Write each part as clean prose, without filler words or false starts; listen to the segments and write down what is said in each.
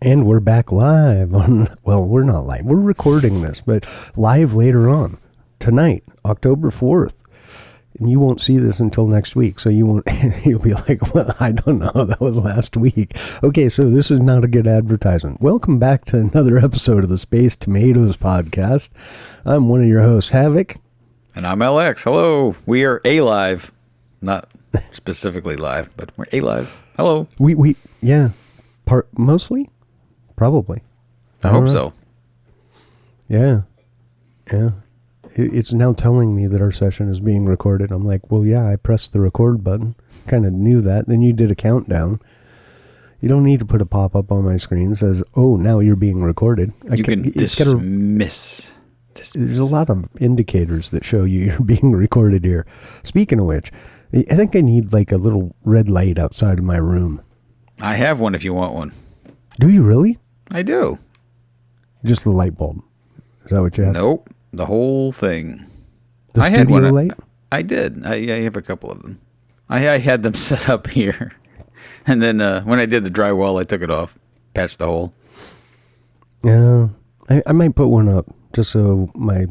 And we're back live on, well, we're not live. We're recording this, but live later on. Tonight, October 4th. And you won't see this until next week, so you'll be like, well, I don't know, that was last week. Okay, so this is not a good advertisement. Welcome back to another episode of the Space Tomatoes podcast. I'm one of your hosts, Havok. And I'm LX. Hello. We are alive. Not specifically live, but we're alive. Hello. Yeah. Mostly? Probably. I hope so. Yeah. It's now telling me that our session is being recorded. I'm like, well, yeah, I pressed the record button. Kind of knew that. Then you did a countdown. You don't need to put a pop-up on my screen that says, oh, now you're being recorded. You can dismiss. There's a lot of indicators that show you're being recorded here. Speaking of which, I think I need like a little red light outside of my room. I have one if you want one. Do you really? I do. Just the light bulb. Is that what you have? Nope. The whole thing. The studio light? I did. I have a couple of them. I had them set up here. And then when I did the drywall, I took it off. Patched the hole. Yeah. I might put one up just so my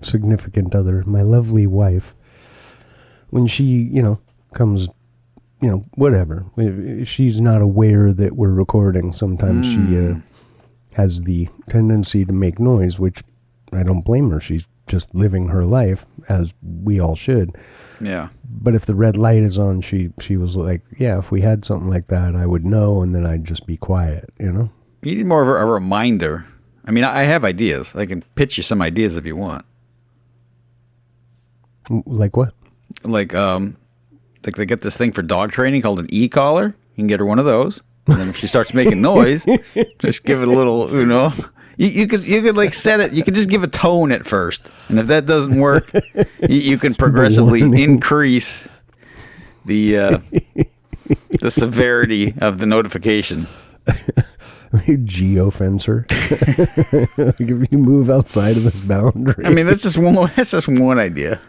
significant other, my lovely wife, when she, comes, whatever. If she's not aware that we're recording, sometimes she has the tendency to make noise, which I don't blame her. She's just living her life, as we all should. Yeah. But if the red light is on, she was like, yeah, if we had something like that, I would know, and then I'd just be quiet, You need more of a reminder. I mean, I have ideas. I can pitch you some ideas if you want. Like what? Like they get this thing for dog training called an e-collar. You can get her one of those. And then if she starts making noise, just give it a little, You could like set it. You could just give a tone at first, and if that doesn't work, you can progressively increase the severity of the notification. Geofencer. If you move outside of this boundary. I mean, that's just one idea.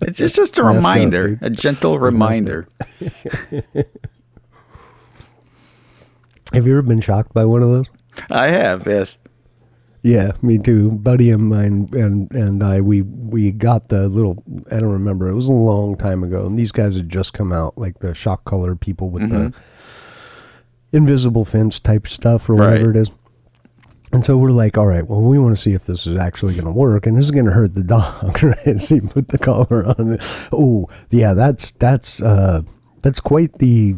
It's just a reminder, a gentle reminder. Have you ever been shocked by one of those? I have, yes. Yeah, me too. Buddy of mine and I, we got the little, I don't remember, it was a long time ago, and these guys had just come out, like the shock color people with the invisible fence type stuff or whatever it is. And so we're like, all right, well, we want to see if this is actually going to work, and this is going to hurt the dog, right? So you put the collar on. Oh, yeah, that's quite the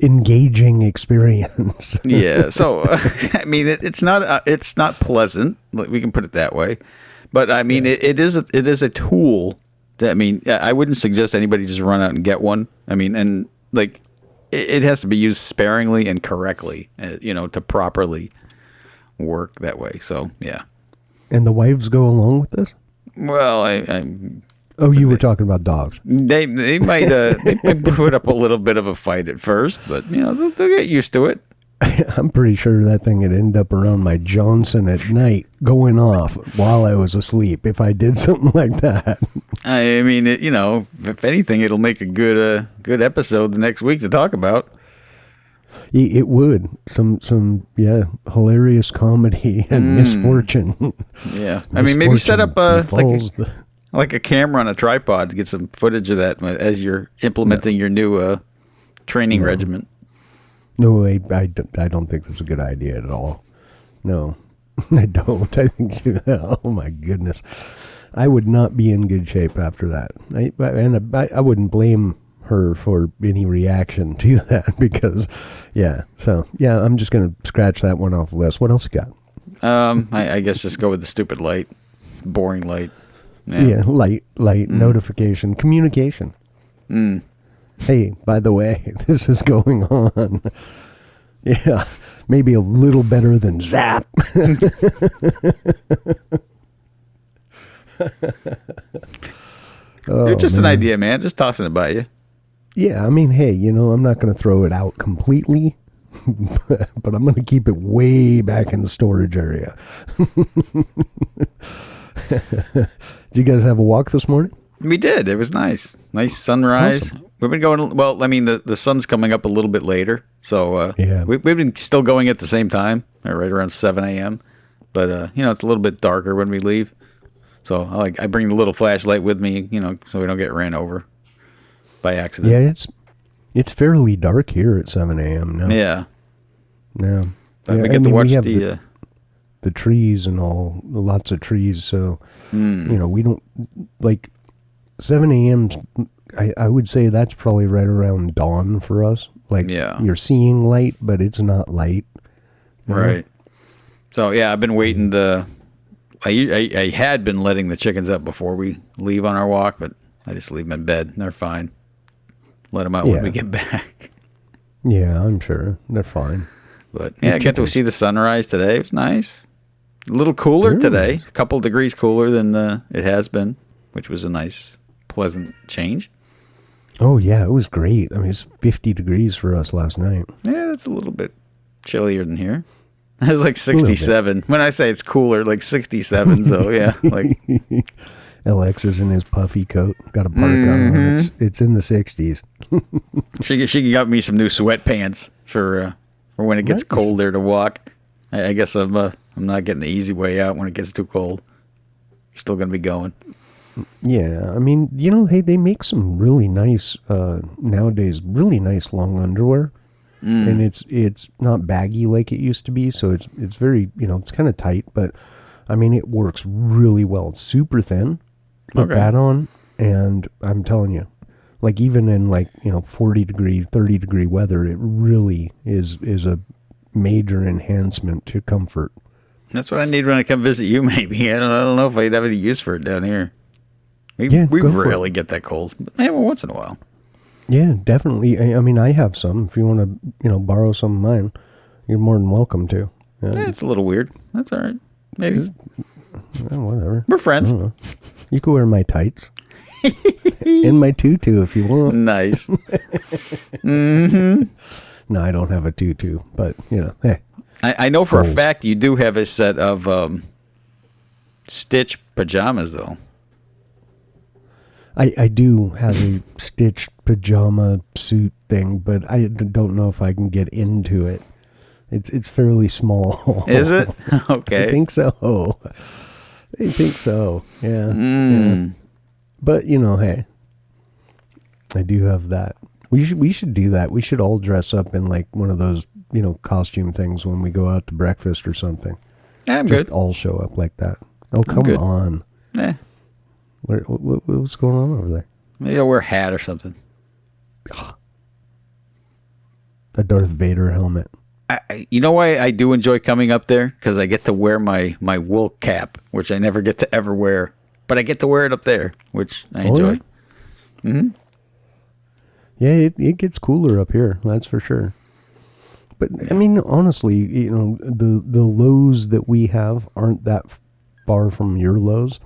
engaging experience. Yeah. So, I mean, it's not pleasant. We can put it that way. But I mean, it is a tool. I mean, I wouldn't suggest anybody just run out and get one. I mean, and like, it has to be used sparingly and correctly, to properly work that way. So, yeah. And the wives go along with this? Well, Oh, you were talking about dogs. They might put up a little bit of a fight at first, but they'll get used to it. I'm pretty sure that thing would end up around my Johnson at night, going off while I was asleep if I did something like that. I mean, if anything, it'll make a good episode the next week to talk about. It would. Some hilarious comedy and misfortune. Yeah, I mean, maybe set up like a camera on a tripod to get some footage of that as you're implementing your new training regimen. No, I don't think that's a good idea at all. No, I don't. I think, oh my goodness, I would not be in good shape after that. I wouldn't blame her for any reaction to that because, I'm just going to scratch that one off the list. What else you got? I guess just go with the stupid light, boring light. Yeah, light, notification, communication. Hey, by the way, this is going on. Yeah, maybe a little better than Zap. You're just an idea, man. Just tossing it by you. Yeah, I mean, hey, I'm not going to throw it out completely, but I'm going to keep it way back in the storage area. Did you guys have a walk this morning? We did. It was nice. Nice sunrise. Awesome. We've been going, well, I mean, the sun's coming up a little bit later. So we've been still going at the same time, right around 7 a.m. But, it's a little bit darker when we leave. So I bring the little flashlight with me, so we don't get ran over by accident. Yeah, it's fairly dark here at 7 a.m. now. Yeah. Yeah. But we get to watch the trees and all, lots of trees. So, we don't, 7 a.m. I would say that's probably right around dawn for us. You're seeing light, but it's not light. Right. So, I've been waiting I had been letting the chickens up before we leave on our walk, but I just leave them in bed. They're fine. Let them out when we get back. Yeah, I'm sure. They're fine. But, I got to see the sunrise today. It was nice. A little cooler today. A couple degrees cooler than it has been, which was a nice, pleasant change. Oh, yeah, it was great. I mean, it's 50 degrees for us last night. Yeah, that's a little bit chillier than here. It was like 67. When I say it's cooler, like 67. So, yeah. LX is in his puffy coat. Got a parka on. It's in the 60s. She got me some new sweatpants for when it gets cold there to walk. I guess I'm not getting the easy way out when it gets too cold. You're still going to be going. Yeah, I mean, they make some really nice, nowadays, really nice long underwear. And it's not baggy like it used to be, so it's very, it's kind of tight, but, I mean, it works really well. It's super thin. Put that on, and I'm telling you, even in 40 degree, 30 degree weather, it really is a major enhancement to comfort. That's what I need when I come visit you, maybe. I don't know if I'd have any use for it down here. We rarely get that cold, but once in a while. Yeah, definitely. I mean, I have some. If you want to, borrow some of mine, you're more than welcome to. It's a little weird. That's all right. Maybe. Whatever. We're friends. You can wear my tights. And my tutu if you want. Nice. No, I don't have a tutu, but, hey. I know for a fact you do have a set of stitch pajamas, though. I do have a stitched pajama suit thing, but I don't know if I can get into it. It's fairly small. Is it? Okay. I think so. Yeah. Yeah. But hey, I do have that. We should do that. We should all dress up in one of those costume things when we go out to breakfast or something. Yeah, I'm Just good. all show up like that. Oh, come on. Yeah. What's going on over there? Maybe I'll wear a hat or something. A Darth Vader helmet. You know why I do enjoy coming up there? Because I get to wear my wool cap, which I never get to ever wear. But I get to wear it up there, which I enjoy. Yeah. Mm-hmm. Yeah, it gets cooler up here, that's for sure. But, I mean, honestly, the lows that we have aren't that far from your lows.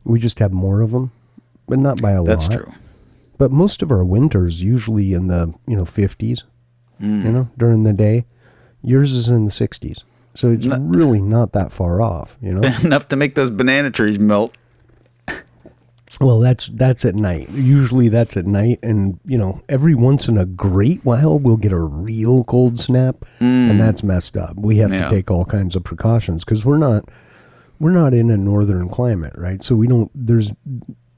We just have more of them, but not by a lot. That's true. But most of our winters usually in the 50s, during the day. Yours is in the 60s, so it's really not that far off. Enough to make those banana trees melt. Well, that's at night. Usually that's at night, and every once in a great while we'll get a real cold snap, and that's messed up. We have to take all kinds of precautions because we're not in a northern climate, right? So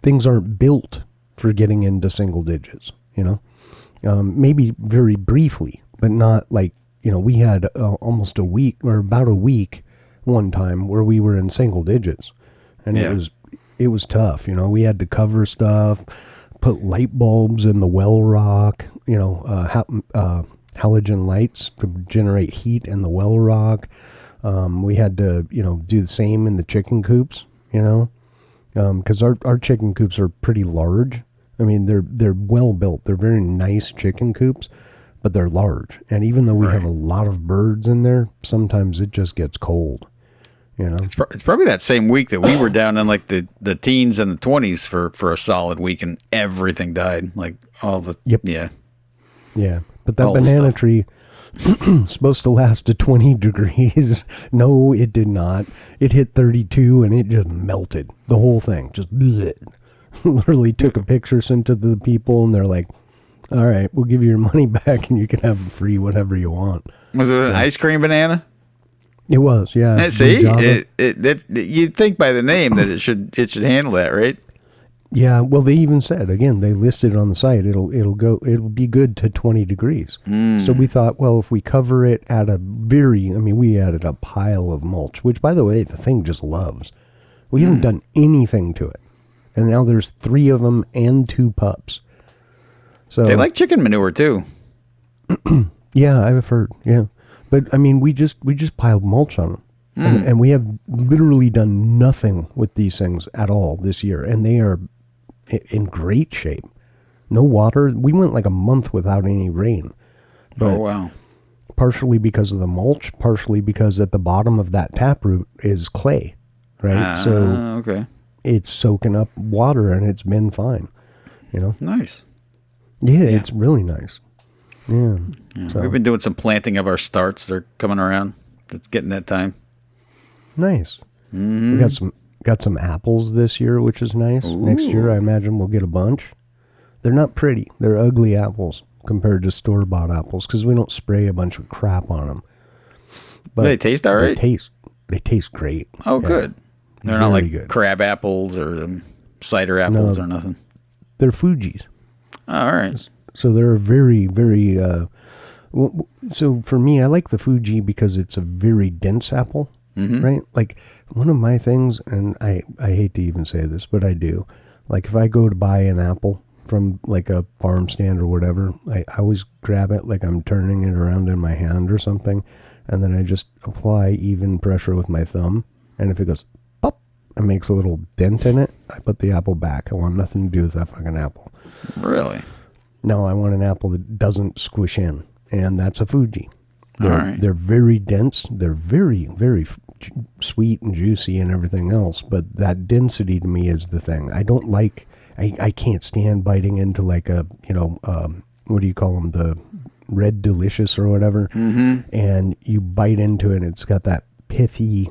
things aren't built for getting into single digits, maybe very briefly, but not we had almost a week or about a week one time where we were in single digits, and it was tough. We had to cover stuff, put light bulbs in the well rock, halogen lights to generate heat in the well rock. We had to, do the same in the chicken coops, because our chicken coops are pretty large. I mean, they're well built. They're very nice chicken coops, but they're large. And even though we have a lot of birds in there, sometimes it just gets cold. It's probably that same week that we were down in the teens and the 20s for a solid week, and everything died. All the yeah. But that banana tree supposed to last to 20 degrees. No, it did not. It hit 32 and it just melted. The whole thing just bleh. Literally took a picture, sent to the people, and they're like, All right, we'll give you your money back, and you can have free whatever you want. Was it an ice cream banana? It was, yeah. See, you'd think by the name that it should handle that, right? Yeah, well, they even said, again, they listed on the site, it'll be good to 20 degrees. So we thought, well, if we cover it at we added a pile of mulch, which, by the way, the thing just loves. We haven't done anything to it. And now there's 3 of them and 2 pups. So they like chicken manure, too. Yeah, I've heard, yeah. But, I mean, we just piled mulch on them. And we have literally done nothing with these things at all this year. And they are in great shape. No water. We went like a month without any rain. But oh, wow. Partially because of the mulch, partially because at the bottom of that taproot is clay, right? So okay. It's soaking up water and it's been fine, you know? Nice. Yeah, it's really nice. Yeah. So. We've been doing some planting of our starts. They're coming around. It's getting that time. Nice. We got some apples this year, which is nice. Ooh. Next year, I imagine we'll get a bunch. They're not pretty. They're ugly apples compared to store-bought apples because we don't spray a bunch of crap on them. But they taste all right? They taste great. Oh, yeah. Good. They're not like good crab apples or cider apples or nothing. They're Fujis. Oh, all right. So they're very, very... so for me, I like the Fuji because it's a very dense apple. Right? Like one of my things, and I hate to even say this, but I do. Like if I go to buy an apple from like a farm stand or whatever, I always grab it like I'm turning it around in my hand or something. And then I just apply even pressure with my thumb. And if it goes pop and makes a little dent in it, I put the apple back. I want nothing to do with that fucking apple. Really? No, I want an apple that doesn't squish in. And that's a Fuji. They're very dense. They're very, very sweet and juicy and everything else. But that density to me is the thing. I don't like, I can't stand biting into like a, what do you call them? The Red Delicious or whatever. And you bite into it and it's got that pithy,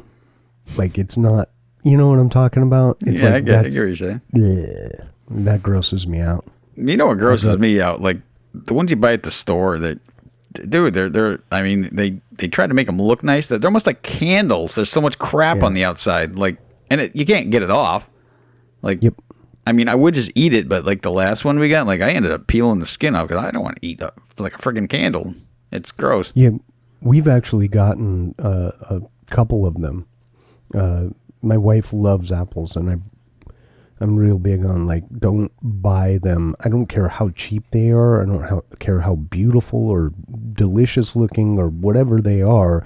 like it's not, you know what I'm talking about? It's I get what you're saying. Bleh, that grosses me out. You know what grosses me out? Like the ones you buy at the store that, dude, they're I mean, they try to make them look nice. They're almost like candles. There's so much crap on the outside, like, and you can't get it off. Like, I mean, I would just eat it, but like the last one we got, like I ended up peeling the skin off because I don't want to eat like a friggin' candle. It's gross. Yeah, we've actually gotten a couple of them. My wife loves apples, and I'm real big on like, don't buy them. I don't care how cheap they are. I don't care how beautiful or delicious looking or whatever they are.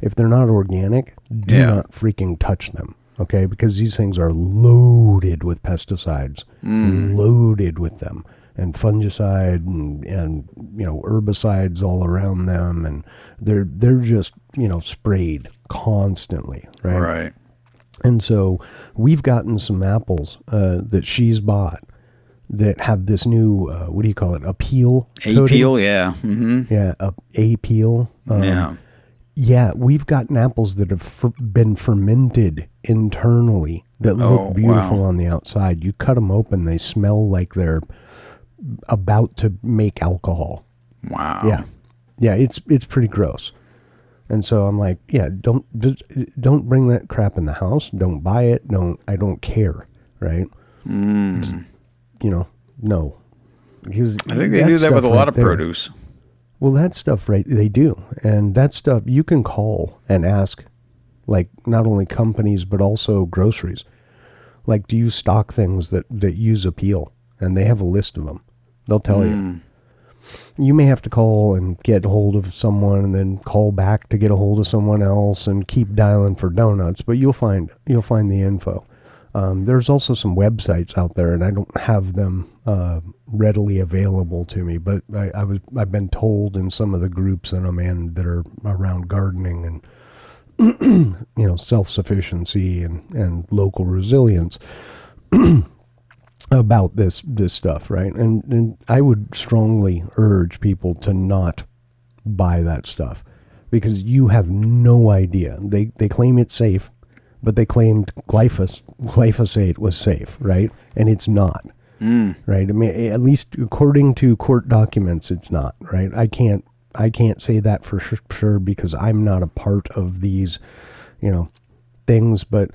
If they're not organic, do not freaking touch them. Okay? Because these things are loaded with pesticides, loaded with them, and fungicide and herbicides all around them. And they're just, sprayed constantly. Right. Right. And so we've gotten some apples that she's bought that have this new, what do you call it? A peel? A peel, yeah. Yeah, a peel. Yeah, we've gotten apples that have been fermented internally that look beautiful on the outside. You cut them open, they smell like they're about to make alcohol. Wow. Yeah. Yeah, it's pretty gross. And so I'm like, yeah, don't bring that crap in the house. Don't buy it. I don't care, right? No. Because I think they do that with a lot of produce. Well, that stuff, right? They do, and that stuff you can call and ask, like not only companies but also groceries. Like, do you stock things that use a peel? And they have a list of them. They'll tell you. You may have to call and get hold of someone and then call back to get a hold of someone else and keep dialing for donuts, but you'll find the info. There's also some websites out there, and I don't have them readily available to me, but I've been told in some of the groups that I'm in that are around gardening and self-sufficiency and local resilience about this stuff, right? And I would strongly urge people to not buy that stuff because you have no idea. They claim it's safe, but they claimed glyphosate was safe, right? And it's not. right? I mean, at least according to court documents, it's not, right? I can't say that for sure because I'm not a part of these, things. But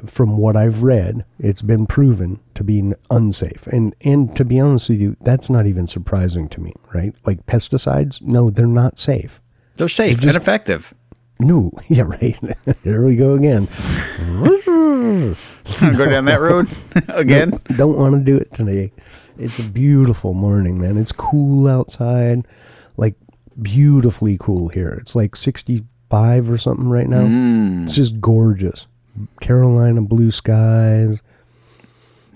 from what I've read, it's been proven to be unsafe. And to be honest with you, that's not even surprising to me, right? Like pesticides, no, they're not safe. They're safe and effective. No, yeah, right. Here we go again. Go down that road again? No, don't want to do it today. It's a beautiful morning, man. It's cool outside, like beautifully cool here. It's like 65 or something right now. It's just gorgeous. Carolina blue skies.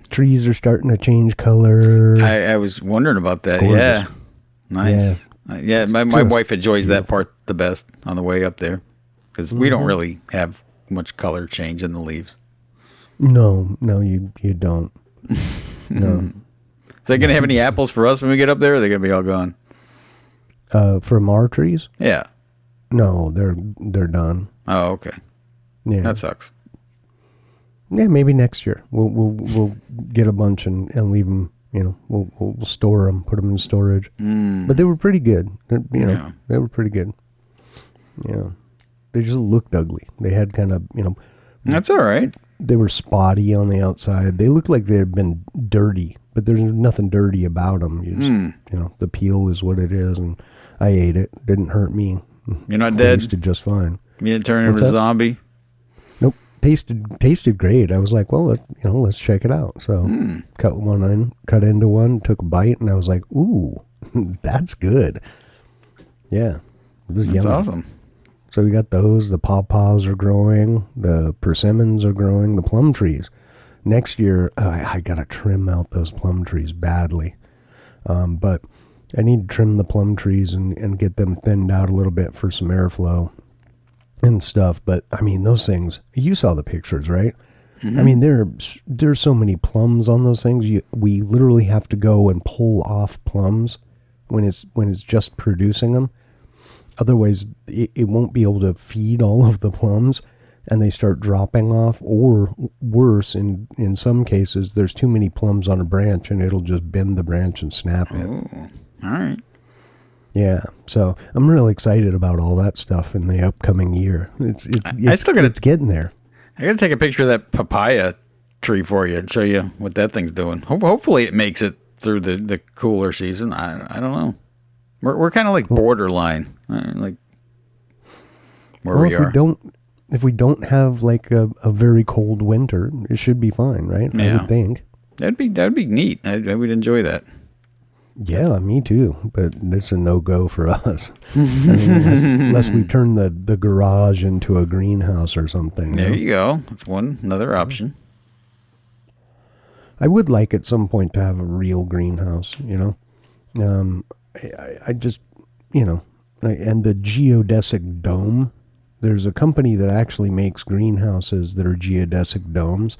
Trees are starting to change color. I was wondering about that. Yeah. Nice. Yeah, my wife enjoys that part the best on the way up there because we don't really have much color change in the leaves. No, you don't. No. Is they going to have any apples for us when we get up there, or are they going to be all gone? From our trees? Yeah. No, they're done. Oh, okay. Yeah. That sucks. Yeah, maybe next year we'll get a bunch and leave them. We'll store them, put them in storage. But they were pretty good. They were pretty good. Yeah, they just looked ugly. They had kind of That's all right. They were spotty on the outside. They looked like they had been dirty, but there's nothing dirty about them. You just, the peel is what it is, and I ate it. Didn't hurt me. You're not dead. Tasted just fine. You didn't turn into a zombie. Nope. Tasted great. I was like, well, let's check it out. So cut into one, took a bite, and I was like, ooh, that's good. Yeah, it was yummy. That's awesome. So we got those. The pawpaws are growing. The persimmons are growing. The plum trees. Next year, I got to trim out those plum trees badly. But I need to trim the plum trees and get them thinned out a little bit for some airflow and stuff. But I mean, those things, you saw the pictures, right? Mm-hmm. I mean, there's so many plums on those things. We literally have to go and pull off plums when it's just producing them. Otherwise, it won't be able to feed all of the plums, and they start dropping off. Or worse, in some cases, there's too many plums on a branch, and it'll just bend the branch and snap it. Oh, all right. Yeah, so I'm really excited about all that stuff in the upcoming year. It's getting there. I got to take a picture of that papaya tree for you and show you what that thing's doing. Hopefully, it makes it through the cooler season. I don't know. We're kind of like borderline, like where we are. If we don't have like a very cold winter, it should be fine, right? Yeah. I would think. That'd be neat. I would enjoy that. Yeah, me too. But it's a no-go for us. I mean, unless we turn the garage into a greenhouse or something. There you go. That's another option. I would like at some point to have a real greenhouse, I just, and the geodesic dome, there's a company that actually makes greenhouses that are geodesic domes.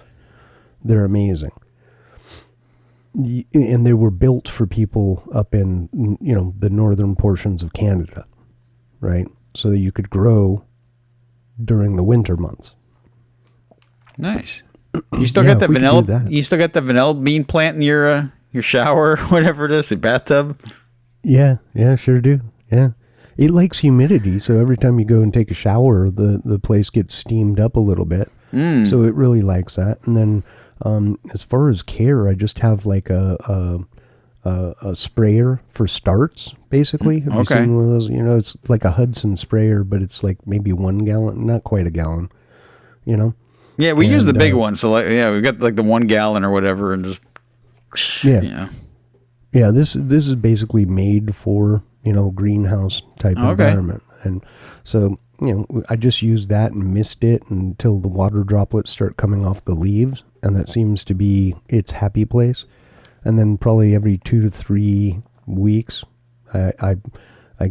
They're amazing. And they were built for people up in, the northern portions of Canada, right? So that you could grow during the winter months. Nice. You still got the vanilla? You still got the vanilla bean plant in your shower, whatever it is, the bathtub? Yeah, sure do. Yeah. It likes humidity, so every time you go and take a shower, the place gets steamed up a little bit. So it really likes that. And then as far as care, I just have like a sprayer for starts, basically. Have you seen one of those? It's like a Hudson sprayer, but it's like maybe 1 gallon, not quite a gallon, Yeah, we use the big one. So we got like the 1 gallon or whatever and just, Yeah, this is basically made for, greenhouse type environment. And so, I just used that and mist it until the water droplets start coming off the leaves. And that seems to be its happy place. And then probably every 2 to 3 weeks, I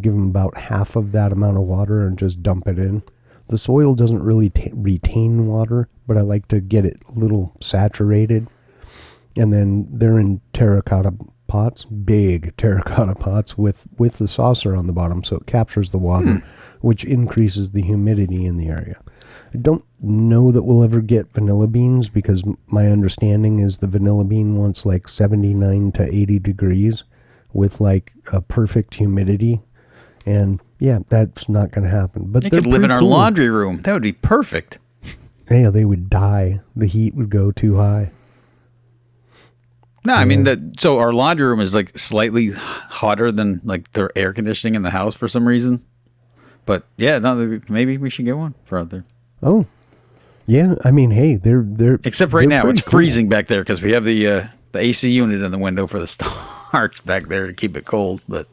give them about half of that amount of water and just dump it in. The soil doesn't really retain water, but I like to get it a little saturated. And then they're in terracotta pots, big terracotta pots with the saucer on the bottom, so it captures the water, which increases the humidity in the area. I don't know that we'll ever get vanilla beans because my understanding is the vanilla bean wants like 79 to 80 degrees with like a perfect humidity. And yeah, that's not going to happen. But they could live in our laundry room. That would be perfect. Yeah, they would die. The heat would go too high. No, I mean, so our laundry room is like slightly hotter than like the air conditioning in the house for some reason. But yeah, no, maybe we should get one for out there. Oh, yeah. I mean, hey, they're except right now it's freezing back there because we have the AC unit in the window for the starts back there to keep it cold. But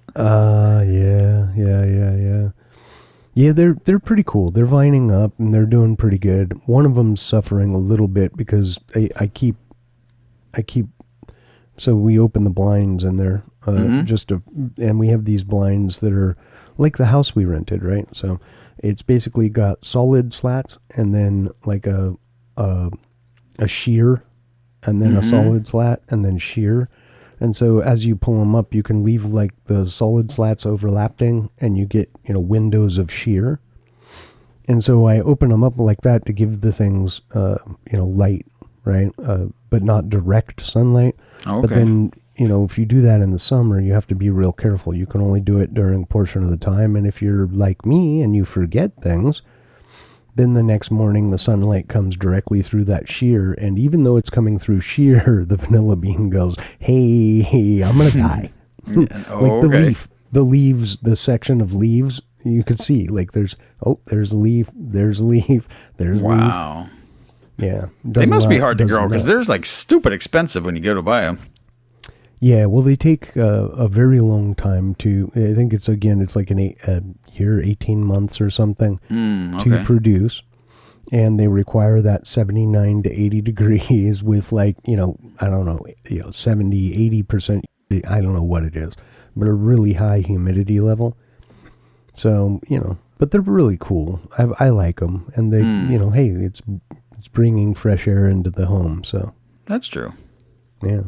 yeah, they're pretty cool. They're vining up and they're doing pretty good. One of them's suffering a little bit because I keep. So we open the blinds in there, and we have these blinds that are like the house we rented, right? So it's basically got solid slats and then like a sheer, and then a solid slat and then sheer. And so as you pull them up, you can leave like the solid slats overlapping, and you get windows of sheer. And so I open them up like that to give the things light, right? But not direct sunlight. Okay. But then, if you do that in the summer, you have to be real careful. You can only do it during a portion of the time. And if you're like me and you forget things, then the next morning the sunlight comes directly through that sheer. And even though it's coming through sheer, the vanilla bean goes, hey, I'm going to die. The leaves, the section of leaves, you could see like there's a leaf, there's a leaf, there's a leaf. Wow. Yeah. They must be hard to grow because they're like stupid expensive when you go to buy them. Yeah, well, they take a very long time to, I think it's like a year, 18 months or something to produce. And they require that 79 to 80 degrees with like, 70, 80%, I don't know what it is, but a really high humidity level. So, but they're really cool. I like them. And they, hey, it's bringing fresh air into the home. So that's true. Yeah.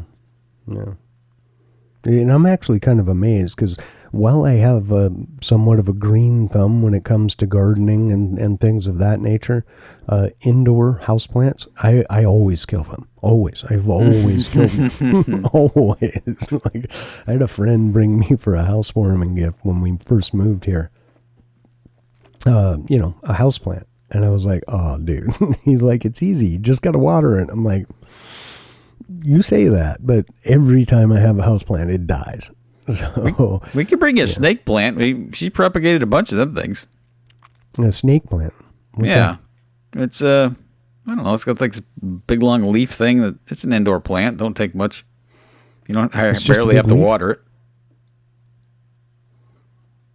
And I'm actually kind of amazed because while I have somewhat of a green thumb when it comes to gardening and things of that nature, indoor houseplants, I always kill them. Always. I've always killed them. Always. Like, I had a friend bring me for a housewarming gift when we first moved here. A houseplant. And I was like, oh, dude. He's like, it's easy. You just got to water it. I'm like, you say that, but every time I have a houseplant, it dies. So we could bring you a snake plant. She propagated a bunch of them things. A snake plant? What's that? It's I don't know. It's got like this big long leaf thing. It's an indoor plant. Don't take much. You don't barely have to water it.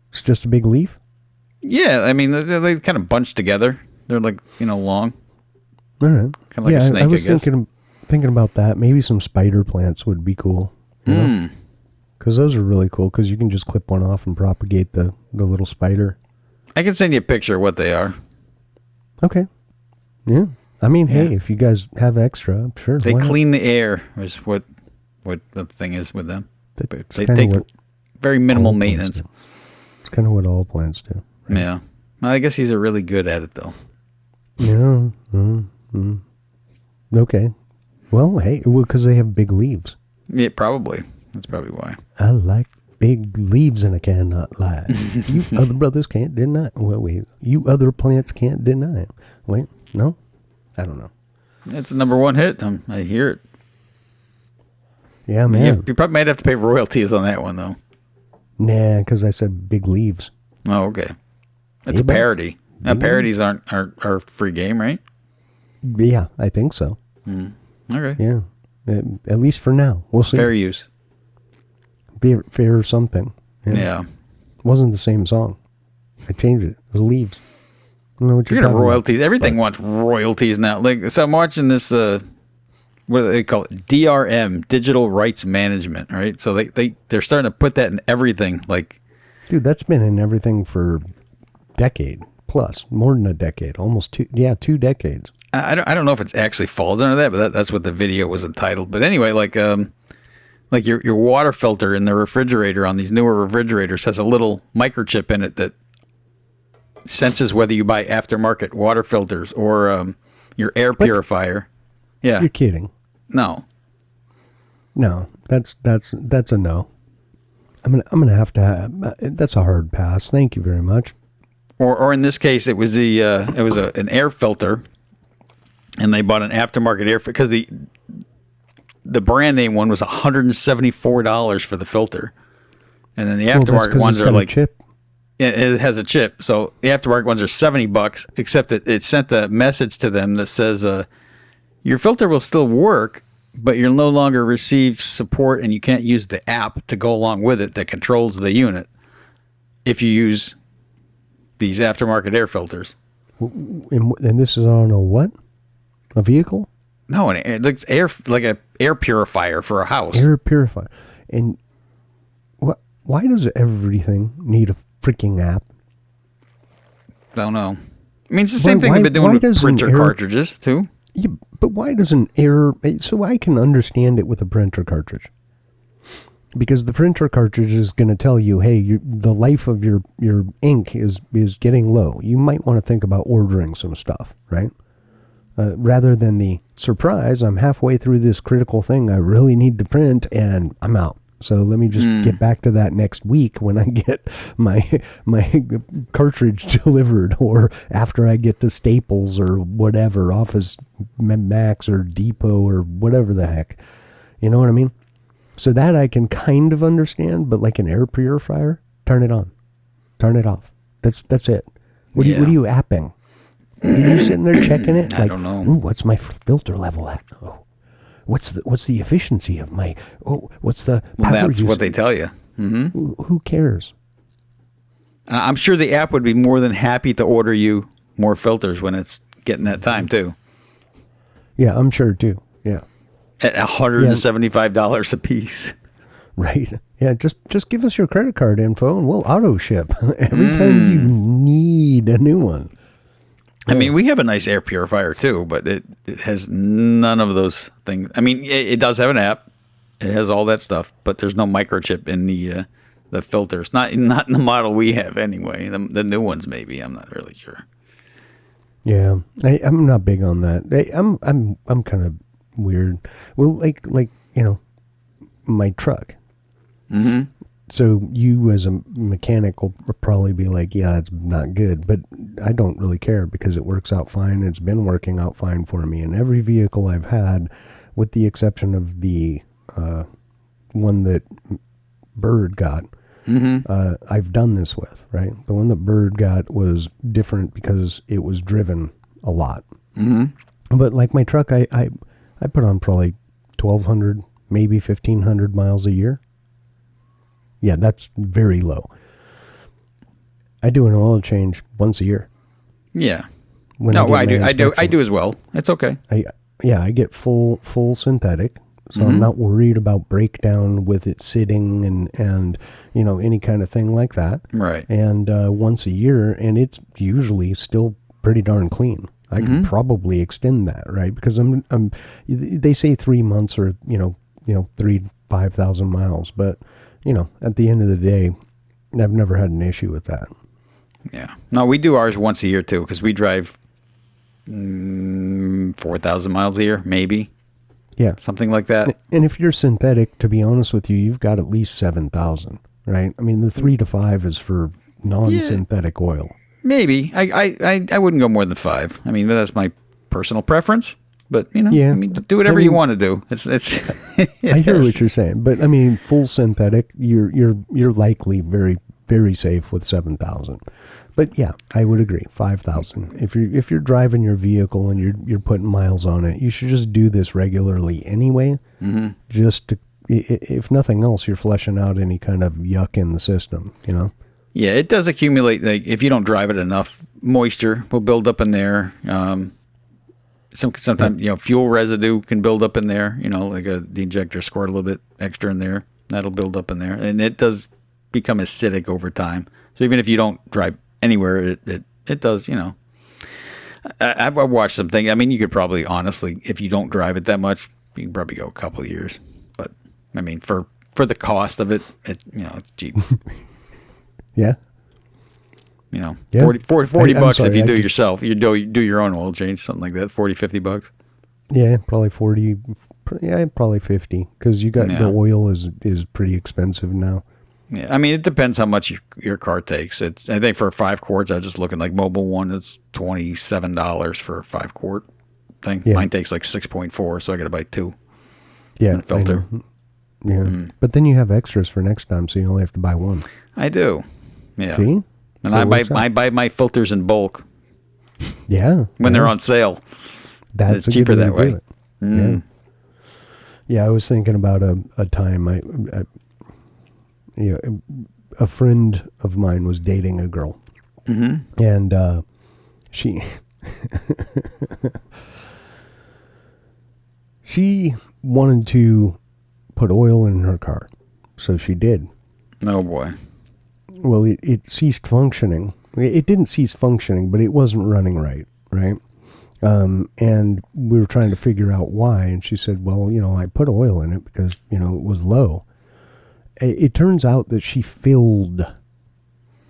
It's just a big leaf? Yeah, I mean they kind of bunch together. They're like long. All right. Kind of like a snake. I was thinking about that. Maybe some spider plants would be cool. Because those are really cool. Because you can just clip one off and propagate the little spider. I can send you a picture of what they are. Okay. Yeah. I mean, hey, if you guys have extra, sure. They clean the air. Is what the thing is with them. They take very minimal maintenance. It's kind of what all plants do. Right? Yeah. Well, I guess these are really good at it, though. Yeah. Okay. Well, hey, because they have big leaves. Yeah, probably. That's probably why. I like big leaves and I cannot lie. You other brothers can't deny. Well, wait. You other plants can't deny it. Wait, no? I don't know. It's the number one hit. I hear it. Yeah, man. You probably might have to pay royalties on that one, though. Nah, because I said big leaves. Oh, okay. It's a parody. Now, parodies aren't free game, right? Yeah, I think so. Okay. Yeah. At least for now. We'll see. Fair use. Fair something. Yeah. It wasn't the same song. I changed it. It was leaves. I don't know what you're talking royalties. about. Everything wants royalties now. Like, so I'm watching this, what do they call it? DRM, Digital Rights Management, right? So they're starting to put that in everything. Like, dude, that's been in everything for decade plus, more than a decade, almost 2 decades. I don't know if it's actually falls under that, but that's what the video was entitled. But anyway, like Like your water filter in the refrigerator on these newer refrigerators has a little microchip in it that senses whether you buy aftermarket water filters or your air purifier. Yeah. You're kidding. No. No, that's a no. I'm gonna have to have, that's a hard pass. Thank you very much. Or in this case, it was an air filter, and they bought an aftermarket air because the brand name one was $174 for the filter, and then the aftermarket ones are like chip. It has a chip, so the aftermarket ones are $70. Except it sent a message to them that says, "Your filter will still work, but you'll no longer receive support, and you can't use the app to go along with it that controls the unit if you use these aftermarket air filters." And this is on a what? A vehicle? No, it looks like a air purifier for a house. Air purifier. And why does everything need a freaking app? Don't know. I mean, it's the same thing they've been doing with printer cartridges, too. Yeah, but why doesn't so I can understand it with a printer cartridge. Because the printer cartridge is going to tell you, hey, the life of your ink is getting low. You might want to think about ordering some stuff, right? Rather than the surprise, I'm halfway through this critical thing I really need to print and I'm out. So let me just get back to that next week when I get my cartridge delivered, or after I get to Staples or whatever, Office Max or Depot or whatever the heck. You know what I mean? So that I can kind of understand, but like an air purifier, turn it on, turn it off. That's it. What are you apping? Are you sitting there checking it? I don't know. Ooh, what's my filter level at? Oh, what's the efficiency of my? Oh, what's the power that's use? what they tell you. Mm-hmm. Who cares? I'm sure the app would be more than happy to order you more filters when it's getting that time too. Yeah, I'm sure too. Yeah. At $175 a piece. Right. Yeah, just give us your credit card info and we'll auto ship every time you need a new one. I mean, we have a nice air purifier too, but it has none of those things. I mean, it does have an app. It has all that stuff, but there's no microchip in the filters. Not in the model we have anyway. The new ones maybe. I'm not really sure. Yeah, I'm not big on that. I'm kind of weird. Well, like my truck. Mm-hmm. So you as a mechanic will probably be like, yeah, it's not good, but I don't really care because it works out fine. It's been working out fine for me in every vehicle I've had, with the exception of the one that Bird got. Mm-hmm. I've done this with, right? The one that Bird got was different because it was driven a lot. Mm-hmm. But like my truck, I put on probably 1,200, maybe 1,500 miles a year. Yeah, that's very low. I do an oil change once a year. Yeah. I do as well. It's okay. I get full synthetic, so I'm not worried about breakdown with it sitting and any kind of thing like that. Right. And once a year, and it's usually still pretty darn clean. I could probably extend that, right? Because they say 3 months or 5,000 miles, but at the end of the day, I've never had an issue with that. Yeah. No, we do ours once a year too, because we drive 4,000 miles a year, maybe. Yeah. Something like that. And if you're synthetic, to be honest with you, you've got at least 7,000, right? I mean, the 3 to 5 is for non-synthetic oil. Maybe. I wouldn't go more than 5. I mean, that's my personal preference. But I mean, do whatever you want to do. It's. I hear what you're saying, but I mean, full synthetic, you're likely very, very safe with 7,000. But yeah, I would agree, 5,000. If you're driving your vehicle and you're putting miles on it, you should just do this regularly anyway. Mm-hmm. Just to, if nothing else, you're flushing out any kind of yuck in the system. Yeah, it does accumulate. Like if you don't drive it enough, moisture will build up in there. Sometimes fuel residue can build up in there. Like the injector squirt a little bit extra in there. That'll build up in there, and it does become acidic over time. So even if you don't drive anywhere, it does. I've watched something. I mean, you could probably honestly, if you don't drive it that much, you can probably go a couple of years. But I mean, for the cost of it, it's cheap. Yeah. 40 bucks sorry, if you do it yourself. You do your own oil change, something like that, 40, 50 bucks. Yeah, probably 40. Yeah, probably 50 because you got the oil is pretty expensive now. Yeah, I mean, it depends how much your car takes. I think for 5 quarts, I was just looking like Mobile One. It's $27 for a 5 quart thing. Yeah. Mine takes like 6.4, so I got to buy 2. Yeah, and a filter. Yeah, but then you have extras for next time, so you only have to buy 1. I do. Yeah. See, and I buy my filters in bulk. Yeah, when they're on sale. It's cheaper that way. Yeah, I was thinking about a time a friend of mine was dating a girl, and she she wanted to put oil in her car, so she did. Oh boy! Well, it ceased functioning. It didn't cease functioning, but it wasn't running right. And we were trying to figure out why. And she said, well, I put oil in it because, it was low. It turns out that she filled,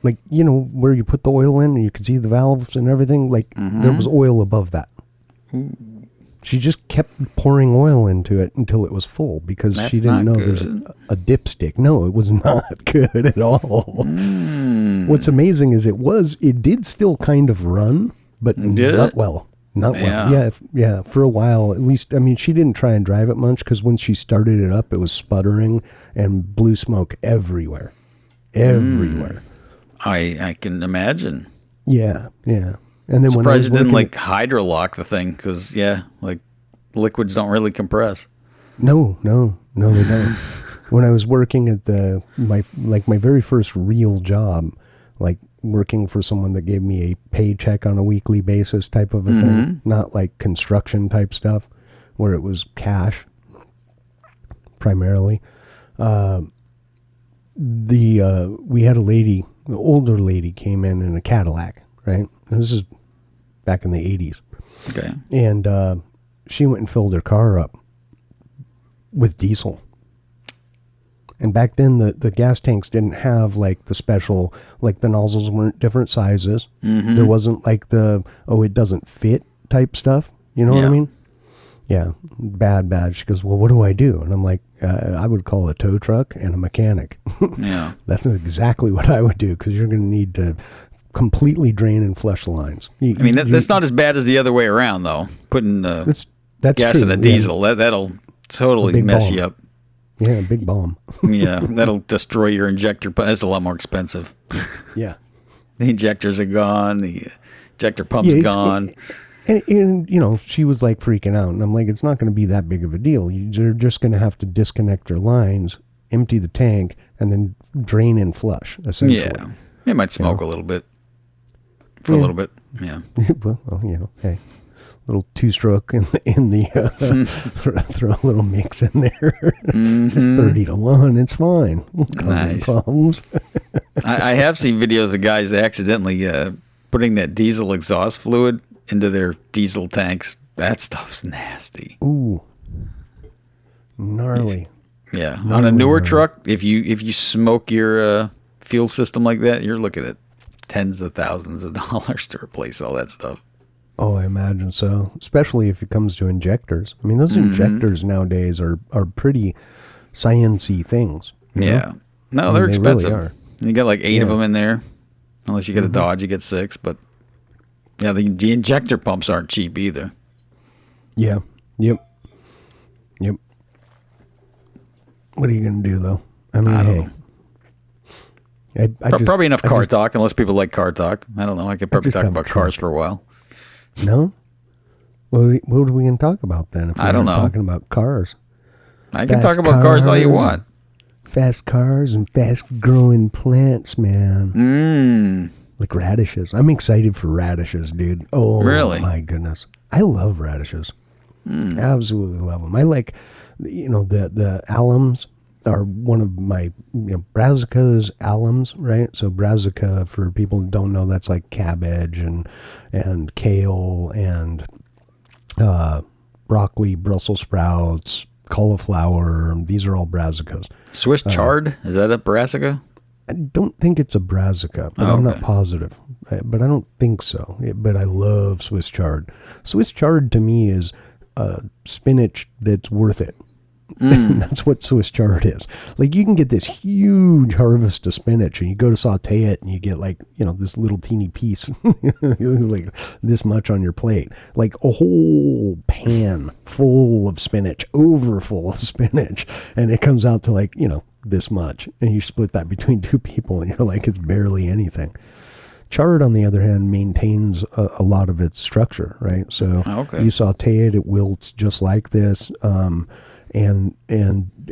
like, where you put the oil in and you could see the valves and everything. Like, there was oil above that. Ooh. She just kept pouring oil into it until it was full because she didn't know there's a dipstick. No, it was not good at all. What's amazing is it did still kind of run, but not well. Not well. Yeah, for a while at least. I mean, she didn't try and drive it much because when she started it up, it was sputtering and blew smoke everywhere. I can imagine. Yeah. And then when I was surprised it didn't hydrolock the thing because liquids don't really compress. No, they don't. When I was working at my very first real job, like working for someone that gave me a paycheck on a weekly basis type of a thing, not like construction type stuff where it was cash primarily. We had an older lady came in a Cadillac, right? This is back in the 80s. Okay. And she went and filled her car up with diesel. And back then, the gas tanks didn't have like the special, like the nozzles weren't different sizes. There wasn't like it doesn't fit type stuff. You know what I mean? Yeah, bad. She goes, well, what do I do? And I'm like, I would call a tow truck and a mechanic. Yeah. That's exactly what I would do because you're going to need to completely drain and flush the lines. That's not as bad as the other way around, though. Putting that's gas true. in a diesel, that'll totally mess you up. Yeah, big bomb. Yeah, that'll destroy your injector. But that's a lot more expensive. Yeah. The injectors are gone. The ejector pump's gone. And she was like freaking out. And I'm like, it's not going to be that big of a deal. You're just going to have to disconnect your lines, empty the tank, and then drain and flush, essentially. Yeah. It might smoke a little bit. For a little bit. Yeah. Well, hey. Little 2-stroke in the throw a little mix in there. It's just 30-1. It's fine. Causing problems. I have seen videos of guys accidentally putting that diesel exhaust fluid into their diesel tanks. That stuff's nasty. Ooh, gnarly. Yeah, on a newer truck, if you smoke your fuel system like that, you're looking at tens of thousands of dollars to replace all that stuff. Oh, I imagine so. Especially if it comes to injectors. I mean, those injectors nowadays are pretty science-y things. Yeah. No, they're expensive. Really are. You got like 8 of them in there. Unless you get a Dodge, you get 6. But yeah, the injector pumps aren't cheap either. Yeah. Yep. What are you going to do, though? I mean, I don't know. Probably enough car talk, unless people like car talk. I don't know. I could probably talk about cars for a while. No? What are we going to talk about then? If I don't know. Talking about cars. I can talk about cars all you want. Fast cars and fast-growing plants, man. Like radishes. I'm excited for radishes, dude. Oh, really? My goodness. I love radishes. Absolutely love them. I like, the alums are one of my, brassicas, alums, right? So brassica, for people who don't know, that's like cabbage and kale and broccoli, Brussels sprouts, cauliflower. These are all brassicas. Swiss chard, is that a brassica? I don't think it's a brassica, but I'm not positive. But I don't think so. But I love Swiss chard. Swiss chard to me is spinach that's worth it. That's what Swiss chard is. Like, you can get this huge harvest of spinach and you go to saute it and you get like, this little teeny piece, like this much on your plate, like a whole pan full of spinach, overfull of spinach. And it comes out to like, this much. And you split that between two people and you're like, it's barely anything. Chard, on the other hand, maintains a lot of its structure, right? So you saute it, it wilts just like this. And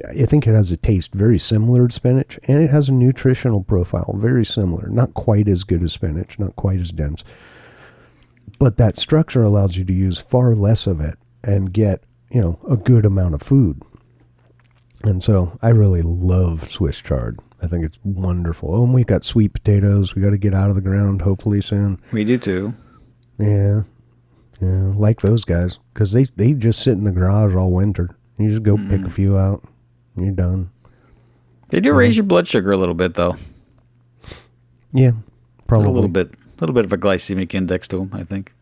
I think it has a taste very similar to spinach, and it has a nutritional profile very similar. Not quite as good as spinach, not quite as dense. But that structure allows you to use far less of it and get, a good amount of food. And so I really love Swiss chard. I think it's wonderful. Oh, and we got sweet potatoes. We got to get out of the ground hopefully soon. We do too. Yeah, like those guys, because they just sit in the garage all winter. You just go pick a few out, and you're done. They do raise your blood sugar a little bit, though. Yeah, probably a little bit of a glycemic index to them, I think.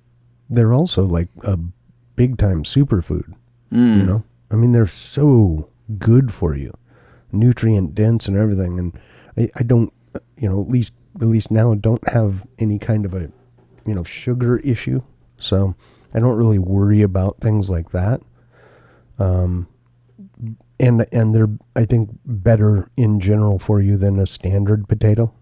They're also like a big time superfood. I mean, they're so good for you, nutrient dense and everything. And I don't, at least now, I don't have any kind of a, sugar issue, so I don't really worry about things like that. And they're, I think, better in general for you than a standard potato.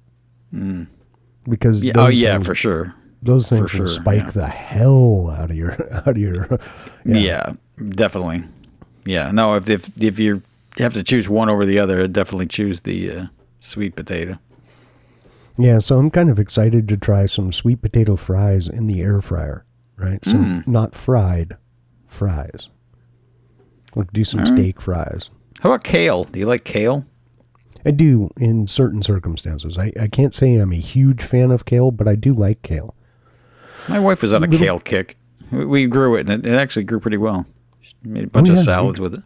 Because things, for sure. Those things will spike the hell out of your. Yeah, definitely. Yeah, no. If you have to choose one over the other, I'd definitely choose the sweet potato. Yeah, so I'm kind of excited to try some sweet potato fries in the air fryer. Right, so not fried fries. Like, do some steak fries. How about kale? Do you like kale? I do in certain circumstances. I can't say I'm a huge fan of kale, but I do like kale. My wife was on a kale kick. We grew it, and it actually grew pretty well. She made a bunch of salads with it.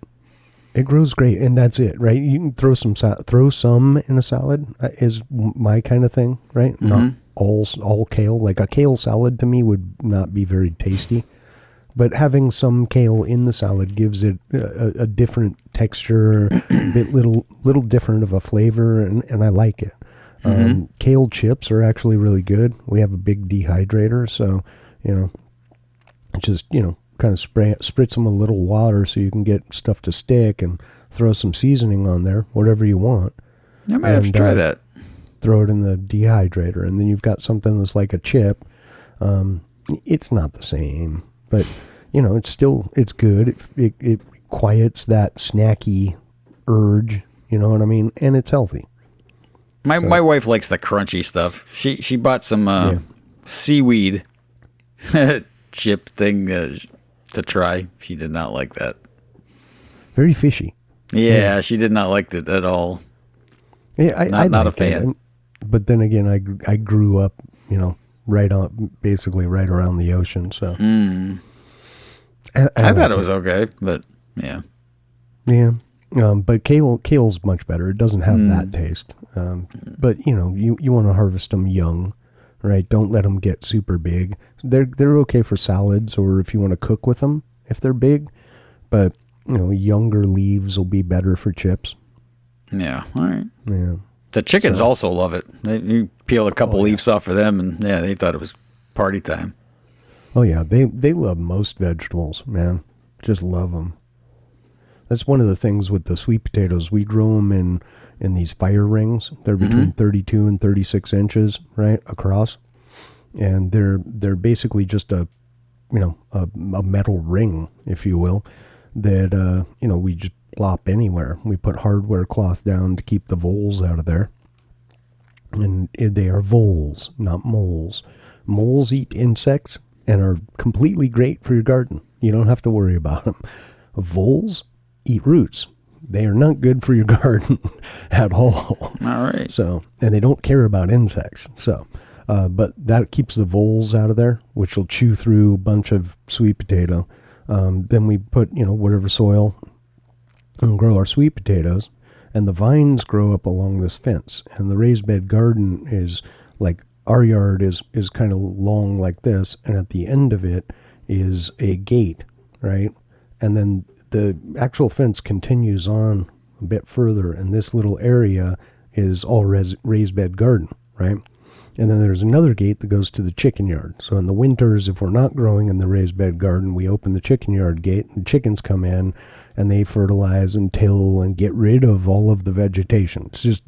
It grows great, and that's it, right? You can throw some in a salad is my kind of thing, right? Mm-hmm. Not all kale. Like a kale salad to me would not be very tasty. But having some kale in the salad gives it a different texture, a bit little different of a flavor, and I like it. Kale chips are actually really good. We have a big dehydrator, so just kind of spritz them a little water so you can get stuff to stick, and throw some seasoning on there, whatever you want. I might have to try that. Throw it in the dehydrator, and then you've got something that's like a chip. It's not the same. But, it's good. It quiets that snacky urge, you know what I mean? And it's healthy. My wife likes the crunchy stuff. She bought some seaweed chip thing to try. She did not like that. Very fishy. Yeah, she did not like it at all. Yeah, I'm not a fan. But then again, I grew up, basically right around the ocean. So I thought it was okay, but yeah. Yeah. But kale's much better. It doesn't have that taste. But you want to harvest them young, right? Don't let them get super big. They're okay for salads, or if you want to cook with them, if they're big, but younger leaves will be better for chips. Yeah. All right. Yeah. The chickens also love it. You peel a couple leaves off for them, and they thought it was party time. Oh yeah, they love most vegetables, man. Just love them. That's one of the things with the sweet potatoes. We grow them in these fire rings. They're between 32 and 36 inches, right, across, and they're basically just a metal ring, if you will, that we just plop anywhere. We put hardware cloth down to keep the voles out of there. And they are voles, not moles. Moles eat insects and are completely great for your garden. You don't have to worry about them. Voles eat roots. They are not good for your garden at all. All right. So, and they don't care about insects. So, but that keeps the voles out of there, which will chew through a bunch of sweet potato. Then we put, whatever soil and grow our sweet potatoes, and the vines grow up along this fence. And the raised bed garden is like, our yard is kind of long like this, and at the end of it is a gate, right? And then the actual fence continues on a bit further, and this little area is all raised bed garden, right? And then there's another gate that goes to the chicken yard. So in the winters, if we're not growing in the raised bed garden, we open the chicken yard gate, and the chickens come in, and they fertilize and till and get rid of all of the vegetation. It's just,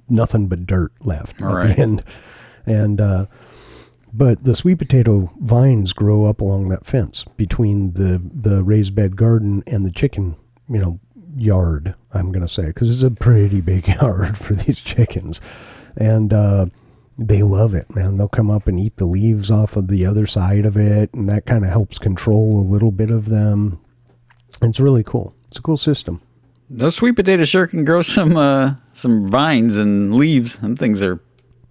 nothing but dirt left at the end. And but the sweet potato vines grow up along that fence between the raised bed garden and the chicken, yard, I'm going to say, because it's a pretty big yard for these chickens. And they love it, man. They'll come up and eat the leaves off of the other side of it, and that kind of helps control a little bit of them. And it's really cool. It's a cool system. Those sweet potatoes sure can grow some vines and leaves. Them things are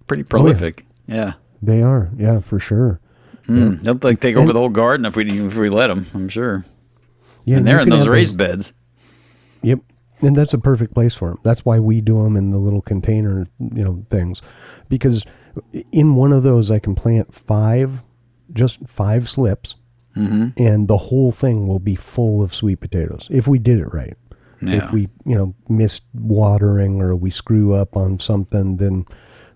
pretty prolific. Yeah. They are. Yeah, for sure. Yeah. They'll take over the whole garden if we let them, I'm sure. Yeah, and they're in those raised beds. Yep. And that's a perfect place for them. That's why we do them in the little container, things. Because in one of those, I can plant just five slips, and the whole thing will be full of sweet potatoes if we did it right. Yeah. If we, missed watering or we screw up on something, then,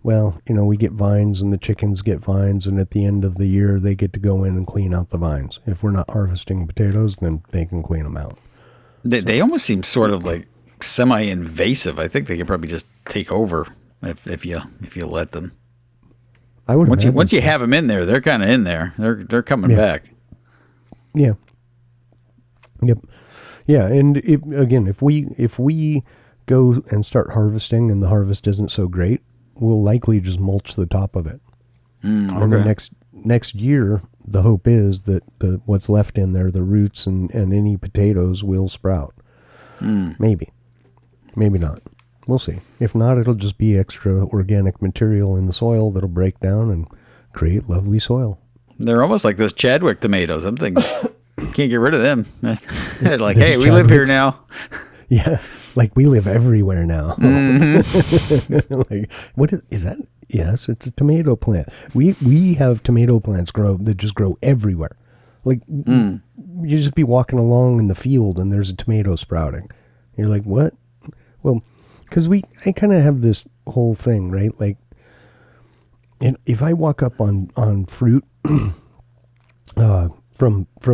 we get vines and the chickens get vines, and at the end of the year, they get to go in and clean out the vines. If we're not harvesting potatoes, then they can clean them out. They almost seem sort of like semi-invasive. I think they could probably just take over if you let them. I would once you have them in there, they're kind of in there. They're coming back. Yeah. Yep. Yeah, and if we go and start harvesting and the harvest isn't so great, we'll likely just mulch the top of it. And the next year, the hope is that what's left in there, the roots and any potatoes, will sprout. Maybe not. We'll see. If not, it'll just be extra organic material in the soil that'll break down and create lovely soil. They're almost like those Chadwick tomatoes. I'm thinking, can't get rid of them. They're like, hey, we live here now. Yeah, like we live everywhere now. Like, what is that? Yes, it's a tomato plant. We have tomato plants that just grow everywhere. Like you just be walking along in the field and there's a tomato sprouting. You're like, what? Well, because I kind of have this whole thing, right? Like, and if I walk up on fruit from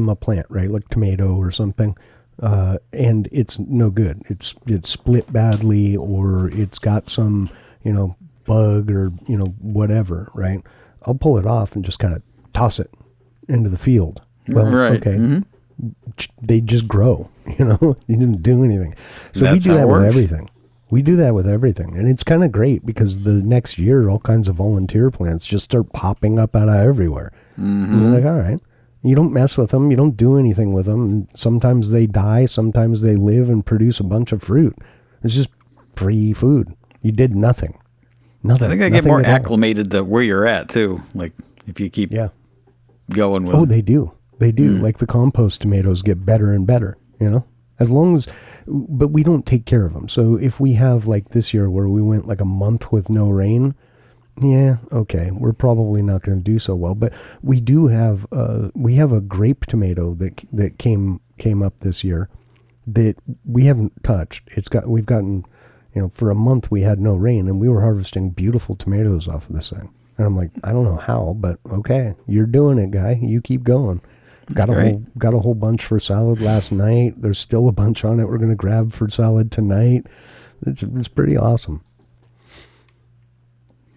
a plant, right, like tomato or something, and it's no good. It's split badly, or it's got some bug or whatever, right? I'll pull it off and just kind of toss it into the field. Well, okay, they just grow. You didn't do anything. So we do that with everything. We do that with everything, and it's kind of great because the next year, all kinds of volunteer plants just start popping up out of everywhere. And you're like, all right. You don't mess with them. You don't do anything with them. And sometimes they die. Sometimes they live and produce a bunch of fruit. It's just free food. You did nothing. Nothing. I think they get more acclimated to where you're at, too. Like, if you keep going with them. They do. They do. Like the compost tomatoes get better and better, as long as, but we don't take care of them. So if we have like this year where we went like a month with no rain, yeah, okay, we're probably not going to do so well. But we do have we have a grape tomato that came up this year that we haven't touched. We've gotten, for a month we had no rain, and we were harvesting beautiful tomatoes off of this thing. And I'm like, I don't know how, but okay, you're doing it, guy. You keep going. Got a whole bunch for salad last night. There's still a bunch on it we're going to grab for salad tonight. It's pretty awesome.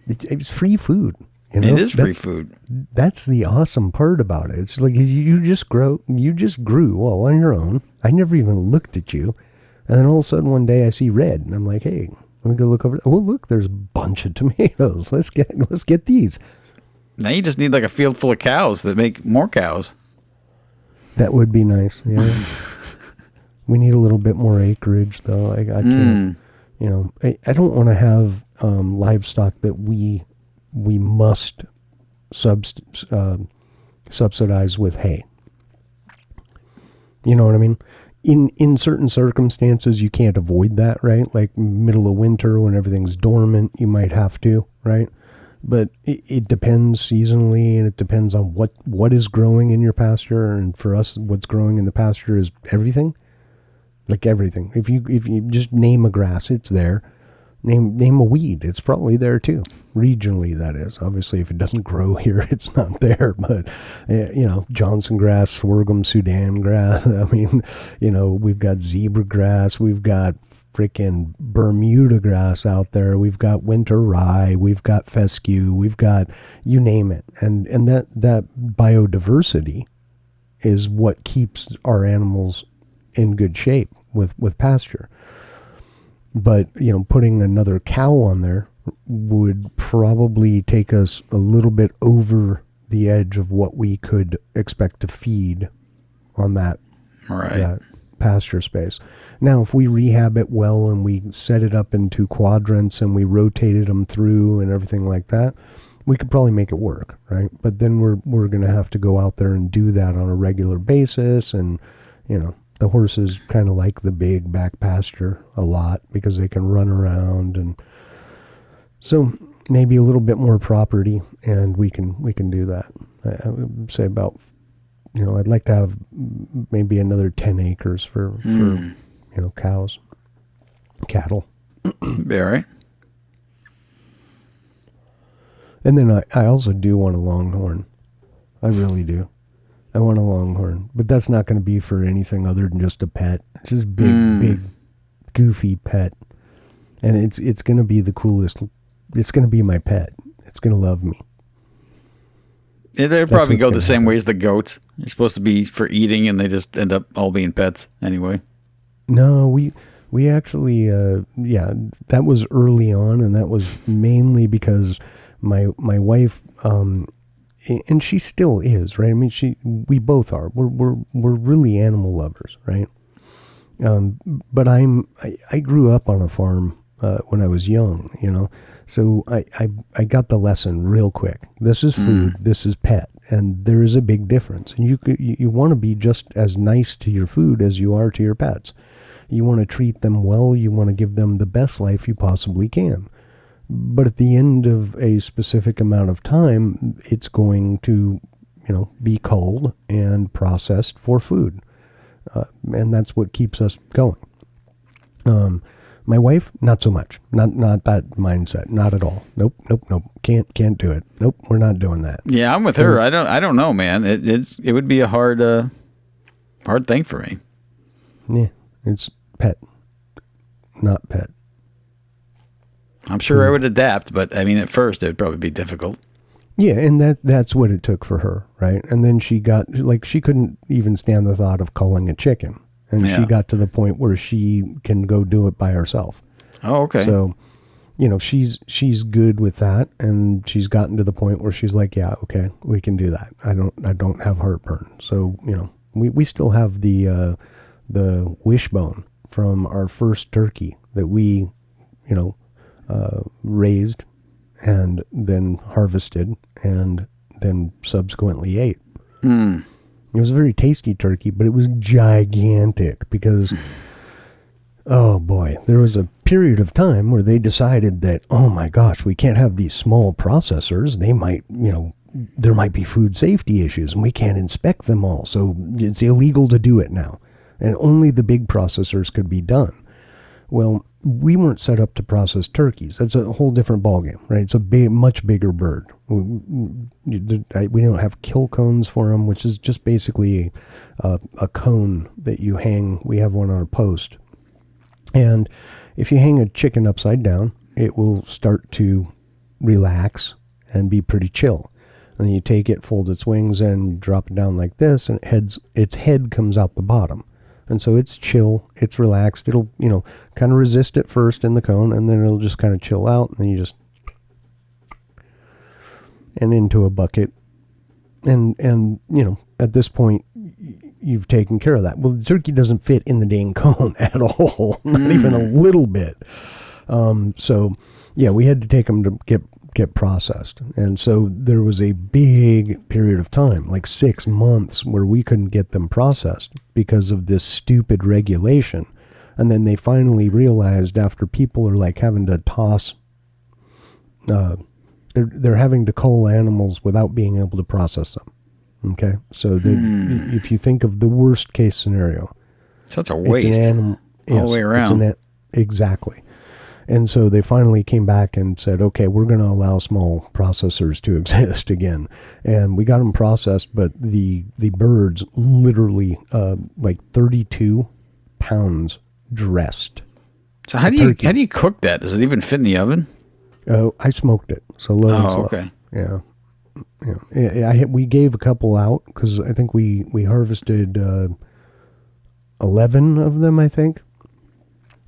It's free food. It is free food. That's the awesome part about it. It's like you just grew all on your own. I never even looked at you. And then all of a sudden one day I see red and I'm like, hey, let me go look over. Oh, look, there's a bunch of tomatoes. Let's get these. Now you just need like a field full of cows that make more cows. That would be nice. Yeah. We need a little bit more acreage though. I can't. I don't want to have livestock that we must subsidize with hay. You know what I mean? in certain circumstances, you can't avoid that, right? Like middle of winter when everything's dormant, you might have to, right? But it depends seasonally, and it depends on what is growing in your pasture. And for us, what's growing in the pasture is everything, like everything. If you just name a grass, it's there. Name a weed, it's probably there too. Regionally, that is. Obviously, if it doesn't grow here, it's not there. But, Johnson grass, sorghum, Sudan grass. I mean, we've got zebra grass. We've got freaking Bermuda grass out there. We've got winter rye. We've got fescue. We've got, you name it. And that biodiversity is what keeps our animals in good shape with pasture. But, putting another cow on there would probably take us a little bit over the edge of what we could expect to feed on that pasture space. Now, if we rehab it well and we set it up into quadrants and we rotated them through and everything like that, we could probably make it work, right? But then we're going to have to go out there and do that on a regular basis, and, the horses kind of like the big back pasture a lot because they can run around, and so maybe a little bit more property, and we can do that. I would say about, I'd like to have maybe another 10 acres for cows, cattle. Be all right. And then I also do want a longhorn. I really do. I want a longhorn, but that's not going to be for anything other than just a pet. It's just big, goofy pet. And it's going to be the coolest. It's going to be my pet. It's going to love me. Yeah, they'll probably go the same way as the goats. You're supposed to be for eating, and they just end up all being pets anyway. No, we actually, that was early on, and that was mainly because my wife, and she still is, right? I mean, we both are. We're really animal lovers, right? But I grew up on a farm when I was young, so I got the lesson real quick. This is food. This is pet, and there is a big difference. And you want to be just as nice to your food as you are to your pets. You want to treat them well. You want to give them the best life you possibly can. But at the end of a specific amount of time, it's going to, be culled and processed for food. And that's what keeps us going. My wife, not so much. Not that mindset. Not at all. Nope. Can't do it. Nope, we're not doing that. Yeah, I'm with her. I don't know, man. It would be a hard thing for me. Yeah, it's pet, not pet. I'm sure I would adapt, but I mean, at first it would probably be difficult. Yeah, and that's what it took for her, right? And then she got, she couldn't even stand the thought of culling a chicken. And she got to the point where she can go do it by herself. Oh, okay. So, she's good with that, and she's gotten to the point where she's like, yeah, okay, we can do that. I don't have heartburn. So, we still have the wishbone from our first turkey that we, raised and then harvested and then subsequently ate. It was a very tasty turkey, but it was gigantic because, oh boy, there was a period of time where they decided that, oh my gosh, we can't have these small processors. They might, there might be food safety issues and we can't inspect them all. So it's illegal to do it now. And only the big processors could be done. Well, we weren't set up to process turkeys. That's a whole different ballgame, right? It's a much bigger bird. We don't have kill cones for them, which is just basically a cone that you hang. We have one on a post. And if you hang a chicken upside down, it will start to relax and be pretty chill. And then you take it, fold its wings, and drop it down like this, and its head comes out the bottom. And so it's chill, it's relaxed. It'll, kind of resist at first in the cone, and then it'll just kind of chill out, and then you just, and into a bucket. And at this point, you've taken care of that. Well, the turkey doesn't fit in the dang cone at all, not even a little bit. So, yeah, we had to take them to get get processed. And so there was a big period of time, like 6 months, where we couldn't get them processed because of this stupid regulation. And then they finally realized, after people are like having to toss, they're having to cull animals without being able to process them. Okay, so if you think of the worst case scenario, so it's a waste all the way around. Exactly. And so they finally came back and said, okay, we're going to allow small processors to exist again. And we got them processed, but the birds literally like 32 pounds dressed. So how do you cook that? Does it even fit in the oven? Oh, I smoked it. So low and slow. Okay. Yeah. We gave a couple out because I think we harvested 11 of them, I think.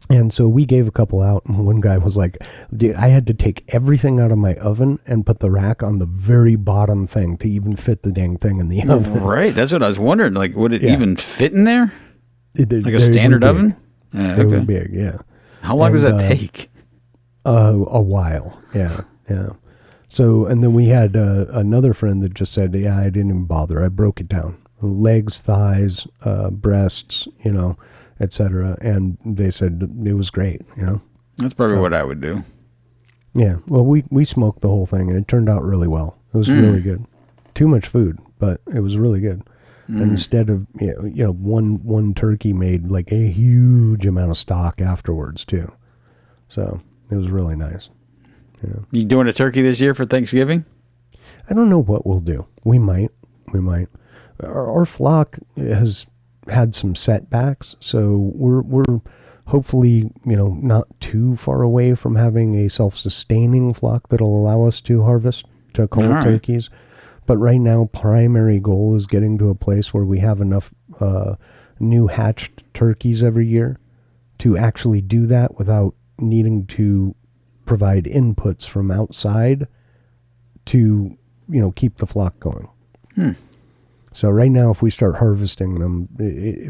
And so we gave a couple out, and one guy was like, dude, I had to take everything out of my oven and put the rack on the very bottom thing to even fit the dang thing in the oven. Right. That's what I was wondering. Like, would it even fit in there? Like a standard oven? Yeah, they were big, yeah. How long does that take? A while, yeah. So, and then we had another friend that just said, yeah, I didn't even bother. I broke it down. Legs, thighs, breasts, etc. And they said it was great, That's probably what I would do. Yeah. Well, we smoked the whole thing, and it turned out really well. It was really good. Too much food, but it was really good. And instead of one turkey made like a huge amount of stock afterwards too. So it was really nice. Yeah. You doing a turkey this year for Thanksgiving? I don't know what we'll do. We might. Our flock has had some setbacks, so we're hopefully not too far away from having a self-sustaining flock that'll allow us to harvest to cull turkeys. But right now, primary goal is getting to a place where we have enough new hatched turkeys every year to actually do that without needing to provide inputs from outside to keep the flock going. So right now, if we start harvesting them,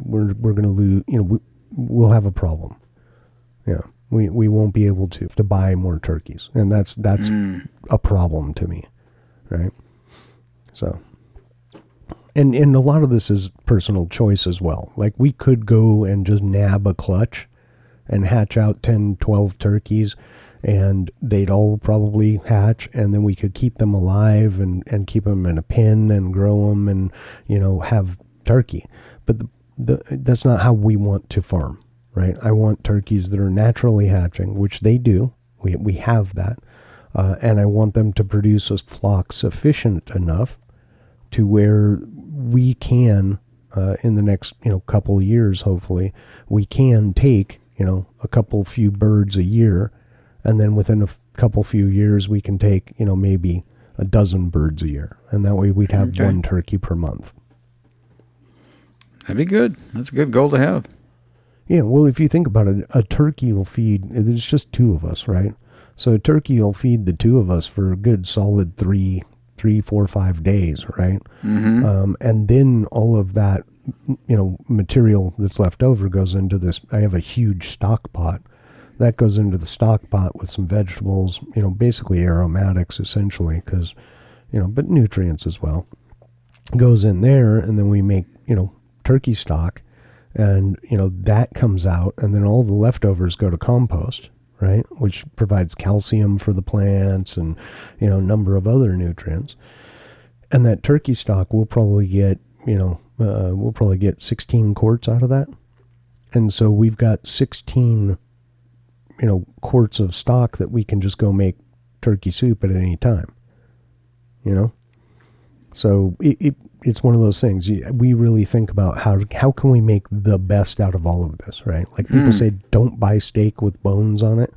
we're going to lose. We'll have a problem. Yeah, we won't be able to buy more turkeys, and that's a problem to me, right? So, and a lot of this is personal choice as well. Like, we could go and just nab a clutch and hatch out 10, 12 turkeys, and they'd all probably hatch, and then we could keep them alive and keep them in a pen and grow them and, have turkey. But that's not how we want to farm, right? I want turkeys that are naturally hatching, which they do. We have that. And I want them to produce a flock sufficient enough to where we can, in the next, couple of years, hopefully, we can take, a couple few birds a year. And then within a couple few years, we can take, maybe a dozen birds a year. And that way we'd have one turkey per month. That'd be good. That's a good goal to have. Yeah, well, if you think about it, a turkey will feed, there's just two of us, right? So a turkey will feed the two of us for a good solid 3, 4, 5 days, right? And then all of that, material that's left over goes into this. I have a huge stock pot. That goes into the stock pot with some vegetables, basically aromatics essentially, because, but nutrients as well. Goes in there, and then we make, turkey stock, and, that comes out, and then all the leftovers go to compost, right? Which provides calcium for the plants and, a number of other nutrients. And that turkey stock, we'll probably get, 16 quarts out of that. And so we've got 16 quarts of stock that we can just go make turkey soup at any time, So it's one of those things. We really think about how can we make the best out of all of this, right? Like people say, don't buy steak with bones on it.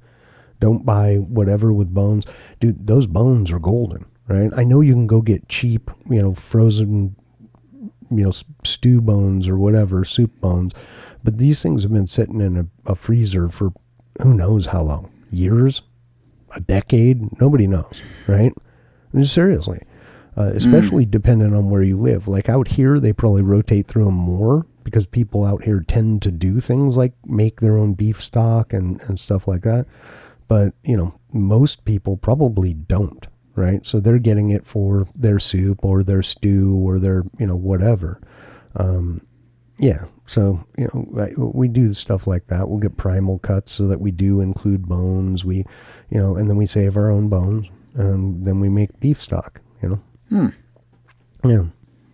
Don't buy whatever with bones. Dude, those bones are golden, right? I know you can go get cheap, frozen, stew bones or whatever, soup bones, but these things have been sitting in a freezer for who knows how long? Years? A decade? Nobody knows, right? I mean, seriously. Especially depending on where you live. Like out here, they probably rotate through them more because people out here tend to do things like make their own beef stock and stuff like that. But, most people probably don't. right? So they're getting it for their soup or their stew or their, whatever. Yeah. So, we do stuff like that. We'll get primal cuts so that we do include bones. We, and then we save our own bones, and then we make beef stock, Yeah.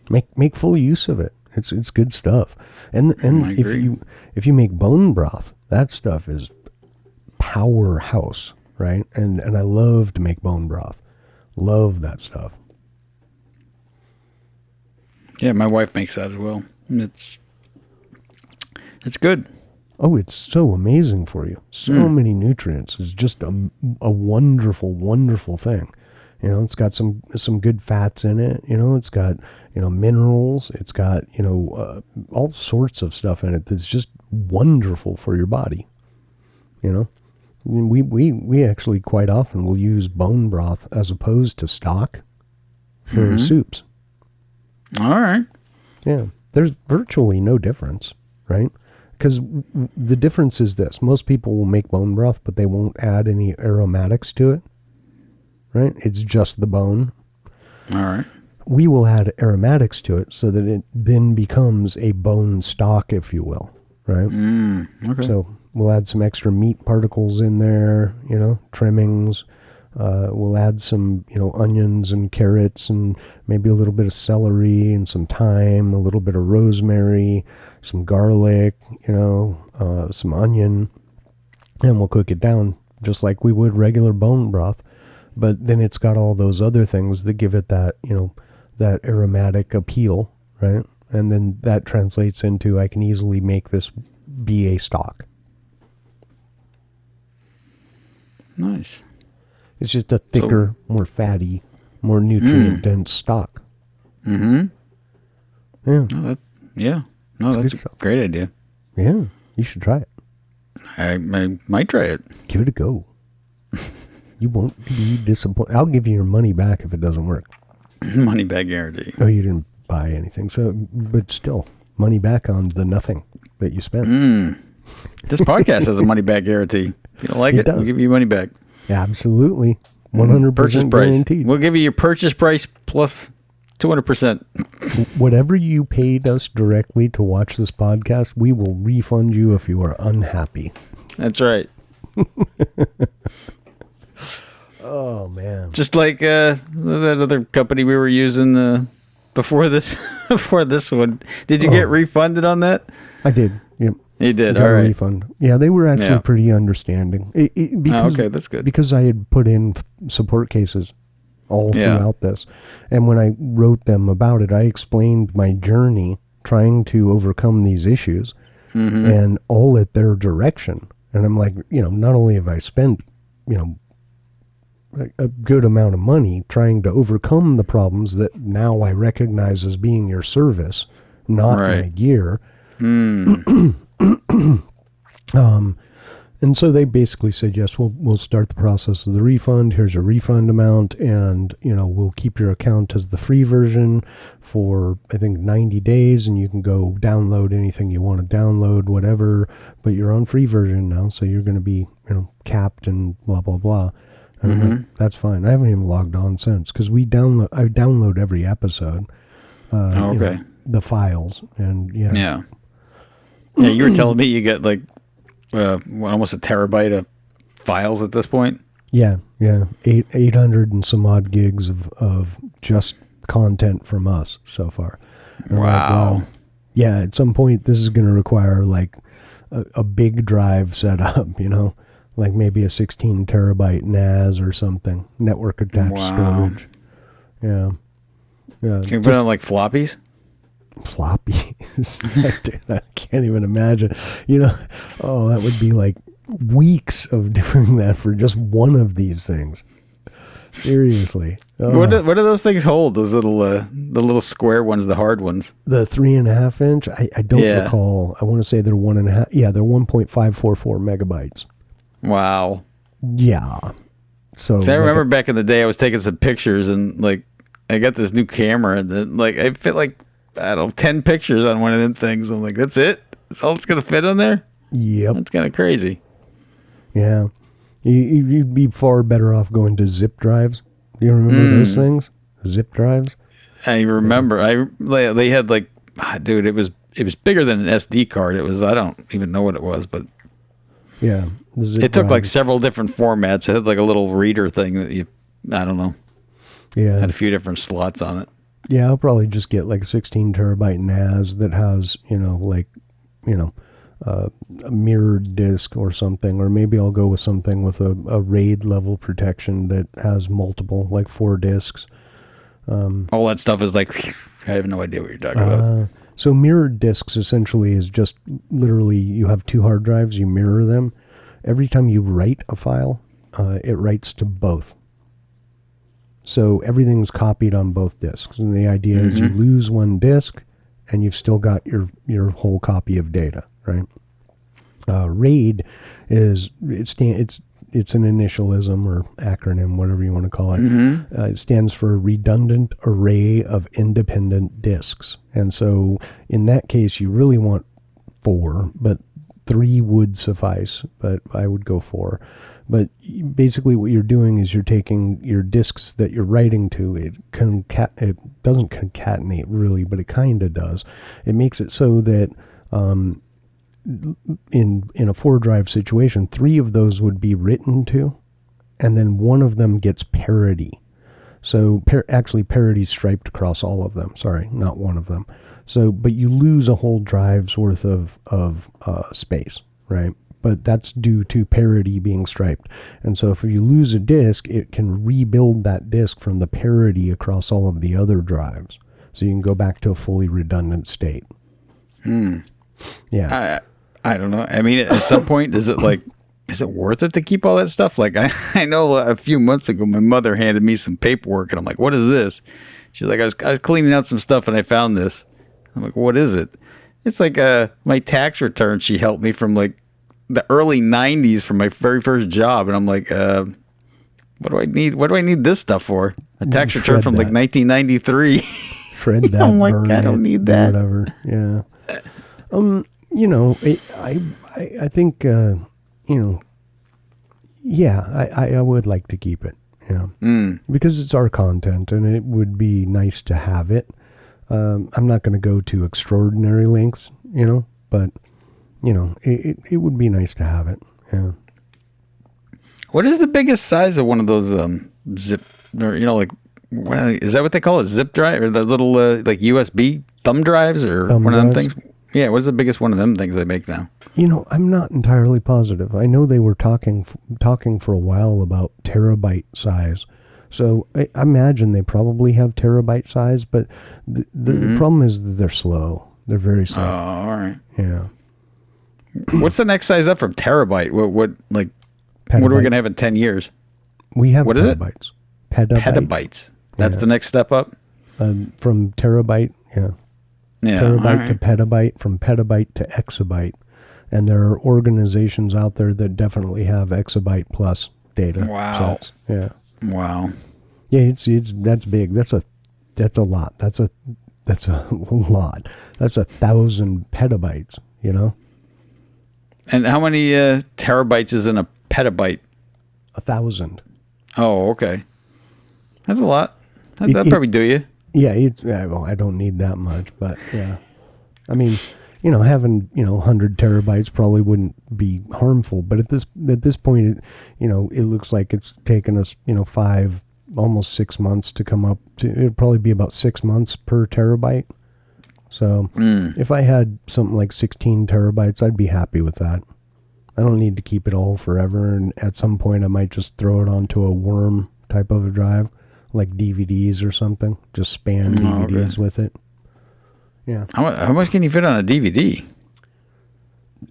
Make full use of it. It's good stuff. And if you make bone broth, that stuff is powerhouse, right? And I love to make bone broth. Love that stuff. Yeah, my wife makes that as well. It's good. Oh, it's so amazing for you. So many nutrients. It's just a wonderful, wonderful thing. It's got some good fats in it. It's got, minerals. It's got, all sorts of stuff in it that's just wonderful for your body. We actually quite often will use bone broth as opposed to stock for soups. All right. Yeah. There's virtually no difference, right? Because the difference is this. Most people will make bone broth, but they won't add any aromatics to it, right? It's just the bone. All right. We will add aromatics to it so that it then becomes a bone stock, if you will, right? Okay. So we'll add some extra meat particles in there, trimmings. We'll add some, onions and carrots and maybe a little bit of celery and some thyme, a little bit of rosemary, some garlic, some onion, and we'll cook it down just like we would regular bone broth. But then it's got all those other things that give it that, that aromatic appeal, right? And then that translates into, I can easily make this be a stock. Nice. It's just a thicker, more fatty, more nutrient-dense stock. Mm-hmm. Yeah. That's a great idea. Yeah, you should try it. I might try it. Give it a go. You won't be disappointed. I'll give you your money back if it doesn't work. Money back guarantee. Oh, you didn't buy anything. But still, money back on the nothing that you spent. This podcast has a money back guarantee. If you don't like it, we'll give you money back. Yeah, absolutely. 100% purchase price. Guaranteed. We'll give you your purchase price plus 200%. Whatever you paid us directly to watch this podcast, we will refund you if you are unhappy. That's right. Oh, man. Just like that other company we were using before this one. Did you get refunded on that? I did. Yep. You did. Got all right. A refund. Yeah, they were actually pretty understanding. Because, okay, that's good. Because I had put in support cases all throughout this. And when I wrote them about it, I explained my journey trying to overcome these issues and all at their direction. And I'm like, not only have I spent, a good amount of money trying to overcome the problems that now I recognize as being your service, not my gear. And so they basically said, yes, we'll start the process of the refund. Here's a refund amount, and we'll keep your account as the free version for I think 90 days, and you can go download anything you want to download, whatever. But you're on free version now, so you're going to be capped and blah blah blah. And I'm like, that's fine. I haven't even logged on since because I download every episode. The files and Yeah, you were telling me you get like almost a terabyte of files at this point. Yeah. 800 and some odd gigs of just content from us so far. And wow. Yeah, at some point this is going to require like a big drive setup, like maybe a 16 terabyte NAS or something, network attached storage. Yeah. Can you put it on like floppies? Floppies. Dude, I can't even imagine. That would be like weeks of doing that for just one of these things. Seriously. What do those things hold? Those little the little square ones, the hard ones. The 3.5 inch. I don't recall. I want to say they're 1.5. Yeah, they're 1.544 megabytes. Wow. Yeah. So I remember back in the day, I was taking some pictures and like I got this new camera and then like I fit like 10 pictures on one of them things. I'm like, that's it? That's all it's going to fit on there? Yep. That's kind of crazy. Yeah. You'd be far better off going to zip drives Do you remember those things? Zip drives? I remember. They had like, dude, it was bigger than an SD card. I don't even know what it was, but yeah, it took like several different formats. It had like a little reader thing that I don't know. Yeah, had a few different slots on it. Yeah, I'll probably just get like a 16 terabyte NAS that has, a mirrored disk or something, or maybe I'll go with something with a RAID level protection that has multiple, like 4 disks. All that stuff is like, I have no idea what you're talking about. So mirrored disks essentially is just literally you have 2 hard drives, you mirror them. Every time you write a file, it writes to both. So everything's copied on both disks. And the idea is you lose one disk and you've still got your whole copy of data, right? RAID is, it's an initialism or acronym, whatever you want to call it. It stands for Redundant Array of Independent Disks. And so in that case, you really want 4, but 3 would suffice, but I would go 4. But basically what you're doing is you're taking your disks that you're writing to, it doesn't concatenate really, but it kind of does. It makes it so that in a 4-drive situation, 3 of those would be written to, and then one of them gets parity. So actually parity striped across all of them. Sorry, not one of them. So, but you lose a whole drive's worth of space, right? But that's due to parity being striped. And so if you lose a disk, it can rebuild that disk from the parity across all of the other drives. So you can go back to a fully redundant state. Yeah. I don't know. I mean, at some point, is it worth it to keep all that stuff? Like, I know a few months ago, my mother handed me some paperwork, and I'm like, what is this? She's like, I was cleaning out some stuff, and I found this. I'm like, what is it? It's like my tax return she helped me from, like, the early 90s from my very first job. And I'm like, what do I need this stuff for? A tax return from, like, 1993. Shred that. I'm like, I don't need that. Whatever. Yeah. I think, I would like to keep it, because it's our content and it would be nice to have it. I'm not going to go to extraordinary lengths, but, it would be nice to have it. Yeah. What is the biggest size of one of those zip, or, is that what they call it? Zip drive, or the little like USB thumb drives, or one of them things? Yeah, what's the biggest one of them things they make now? I'm not entirely positive. I know they were talking for a while about terabyte size. So I imagine they probably have terabyte size, but the problem is that they're slow. They're very slow. Oh, all right. Yeah. What's the next size up from terabyte? What Petabyte. What are we going to have in 10 years? We have what petabytes. Is it? Petabytes. That's the next step up? From terabyte, yeah. Yeah, terabyte to petabyte, from petabyte to exabyte. And there are organizations out there that definitely have exabyte plus data sets. Yeah. Wow. Yeah, that's big. That's a lot. That's a lot. That's 1,000 petabytes, And how many terabytes is in a petabyte? 1,000. Oh, okay. That's a lot. That'd probably do you. Yeah, I don't need that much, but yeah. I mean, having 100 terabytes probably wouldn't be harmful, but at this point, it looks like it's taken us 5, almost 6 months to come up to. It'd probably be about 6 months per terabyte. So if I had something like 16 terabytes, I'd be happy with that. I don't need to keep it all forever, and at some point, I might just throw it onto a worm type of a drive, like DVDs or something. Just span DVDs with it. Yeah. How much can you fit on a DVD?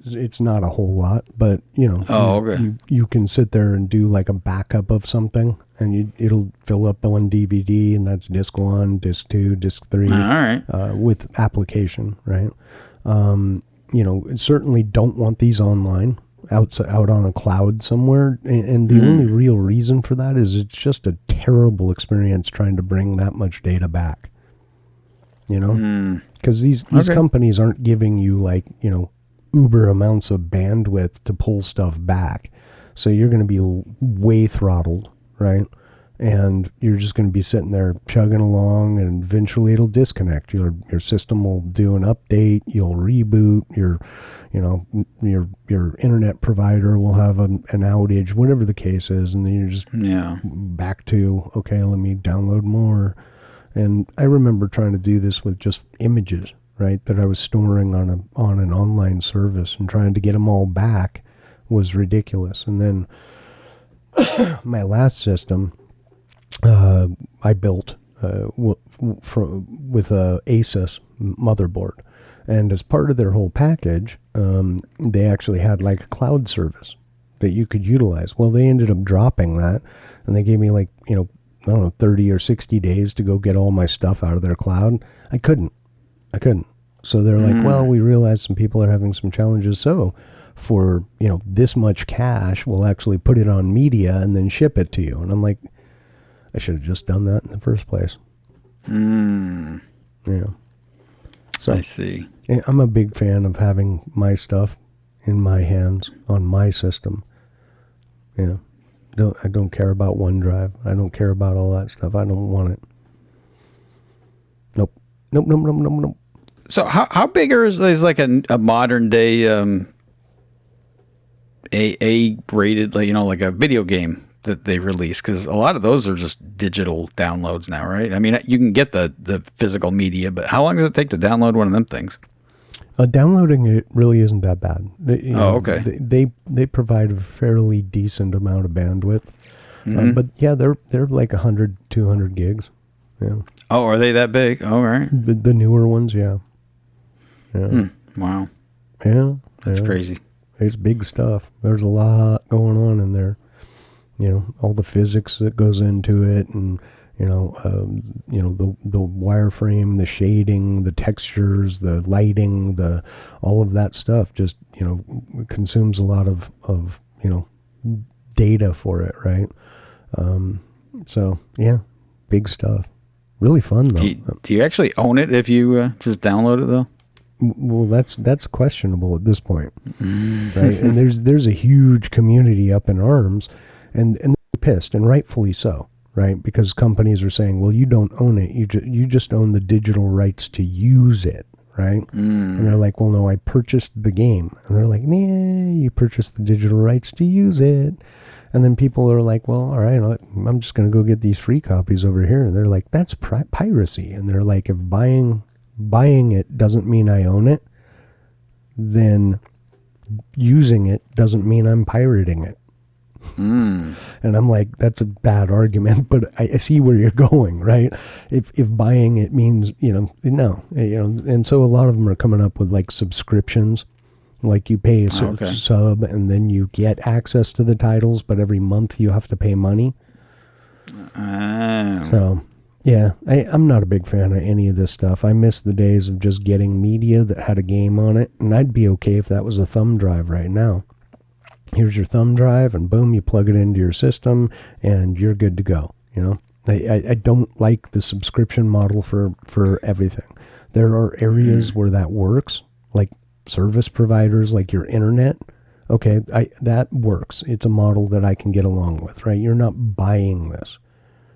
It's not a whole lot, but okay. You can sit there and do like a backup of something, and it'll fill up on DVD, and that's disc 1, disc 2, disc 3, all right. With application, right? Certainly don't want these online, out on a cloud somewhere, and the only real reason for that is it's just a terrible experience trying to bring that much data back. Because these companies aren't giving you uber amounts of bandwidth to pull stuff back, so you're going to be way throttled, right? and you're just going to be sitting there chugging along, and eventually it'll disconnect. Your system will do an update. You'll reboot. Your internet provider will have an outage, whatever the case is, and then you're just back to, okay, let me download more. And I remember trying to do this with just images, right, that I was storing on an online service, and trying to get them all back was ridiculous. And then my last system, I built with a Asus motherboard, and as part of their whole package, they actually had like a cloud service that you could utilize. Well, they ended up dropping that, and they gave me 30 or 60 days to go get all my stuff out of their cloud. I couldn't. So they're like, well, we realize some people are having some challenges, so for this much cash, we'll actually put it on media and then ship it to you. And I'm like, I should have just done that in the first place. Yeah. So I see. I'm a big fan of having my stuff in my hands on my system. Yeah. I don't care about OneDrive. I don't care about all that stuff. I don't want it. Nope. So how big is like a modern day A rated, like a video game that they release? Because a lot of those are just digital downloads now, right? I mean, you can get the physical media, but how long does it take to download one of them things? Downloading it really isn't that bad. Okay. They provide a fairly decent amount of bandwidth, but yeah, they're like 100, 200 gigs. Yeah. Oh, are they that big? All right. The newer ones, yeah. Wow. Yeah. That's crazy. It's big stuff. There's a lot going on in there. All the physics that goes into it, and the wireframe, the shading, the textures, the lighting, all of that stuff just consumes a lot of data for it, right? So yeah, big stuff. Really fun though. Do you actually own it if you just download it though? Well, that's questionable at this point, right? And there's a huge community up in arms, and they're pissed, and rightfully so, right? Because companies are saying, well, you don't own it, you just own the digital rights to use it, right? And they're like, well, no, I purchased the game, and they're like, nah, you purchased the digital rights to use it. And then people are like, well, all right, I'm just going to go get these free copies over here. And they're like, that's piracy. And they're like, if buying it doesn't mean I own it, then using it doesn't mean I'm pirating it. And I'm like, that's a bad argument, but I see where you're going, right? If buying it means, no, and so a lot of them are coming up with like subscriptions, like you pay a sub and then you get access to the titles, but every month you have to pay money. So yeah, I'm not a big fan of any of this stuff. I miss the days of just getting media that had a game on it, and I'd be okay if that was a thumb drive right now. Here's your thumb drive, and boom, you plug it into your system, and you're good to go. I don't like the subscription model for everything. There are areas where that works, like service providers, like your internet. Okay, that works. It's a model that I can get along with, right? You're not buying this.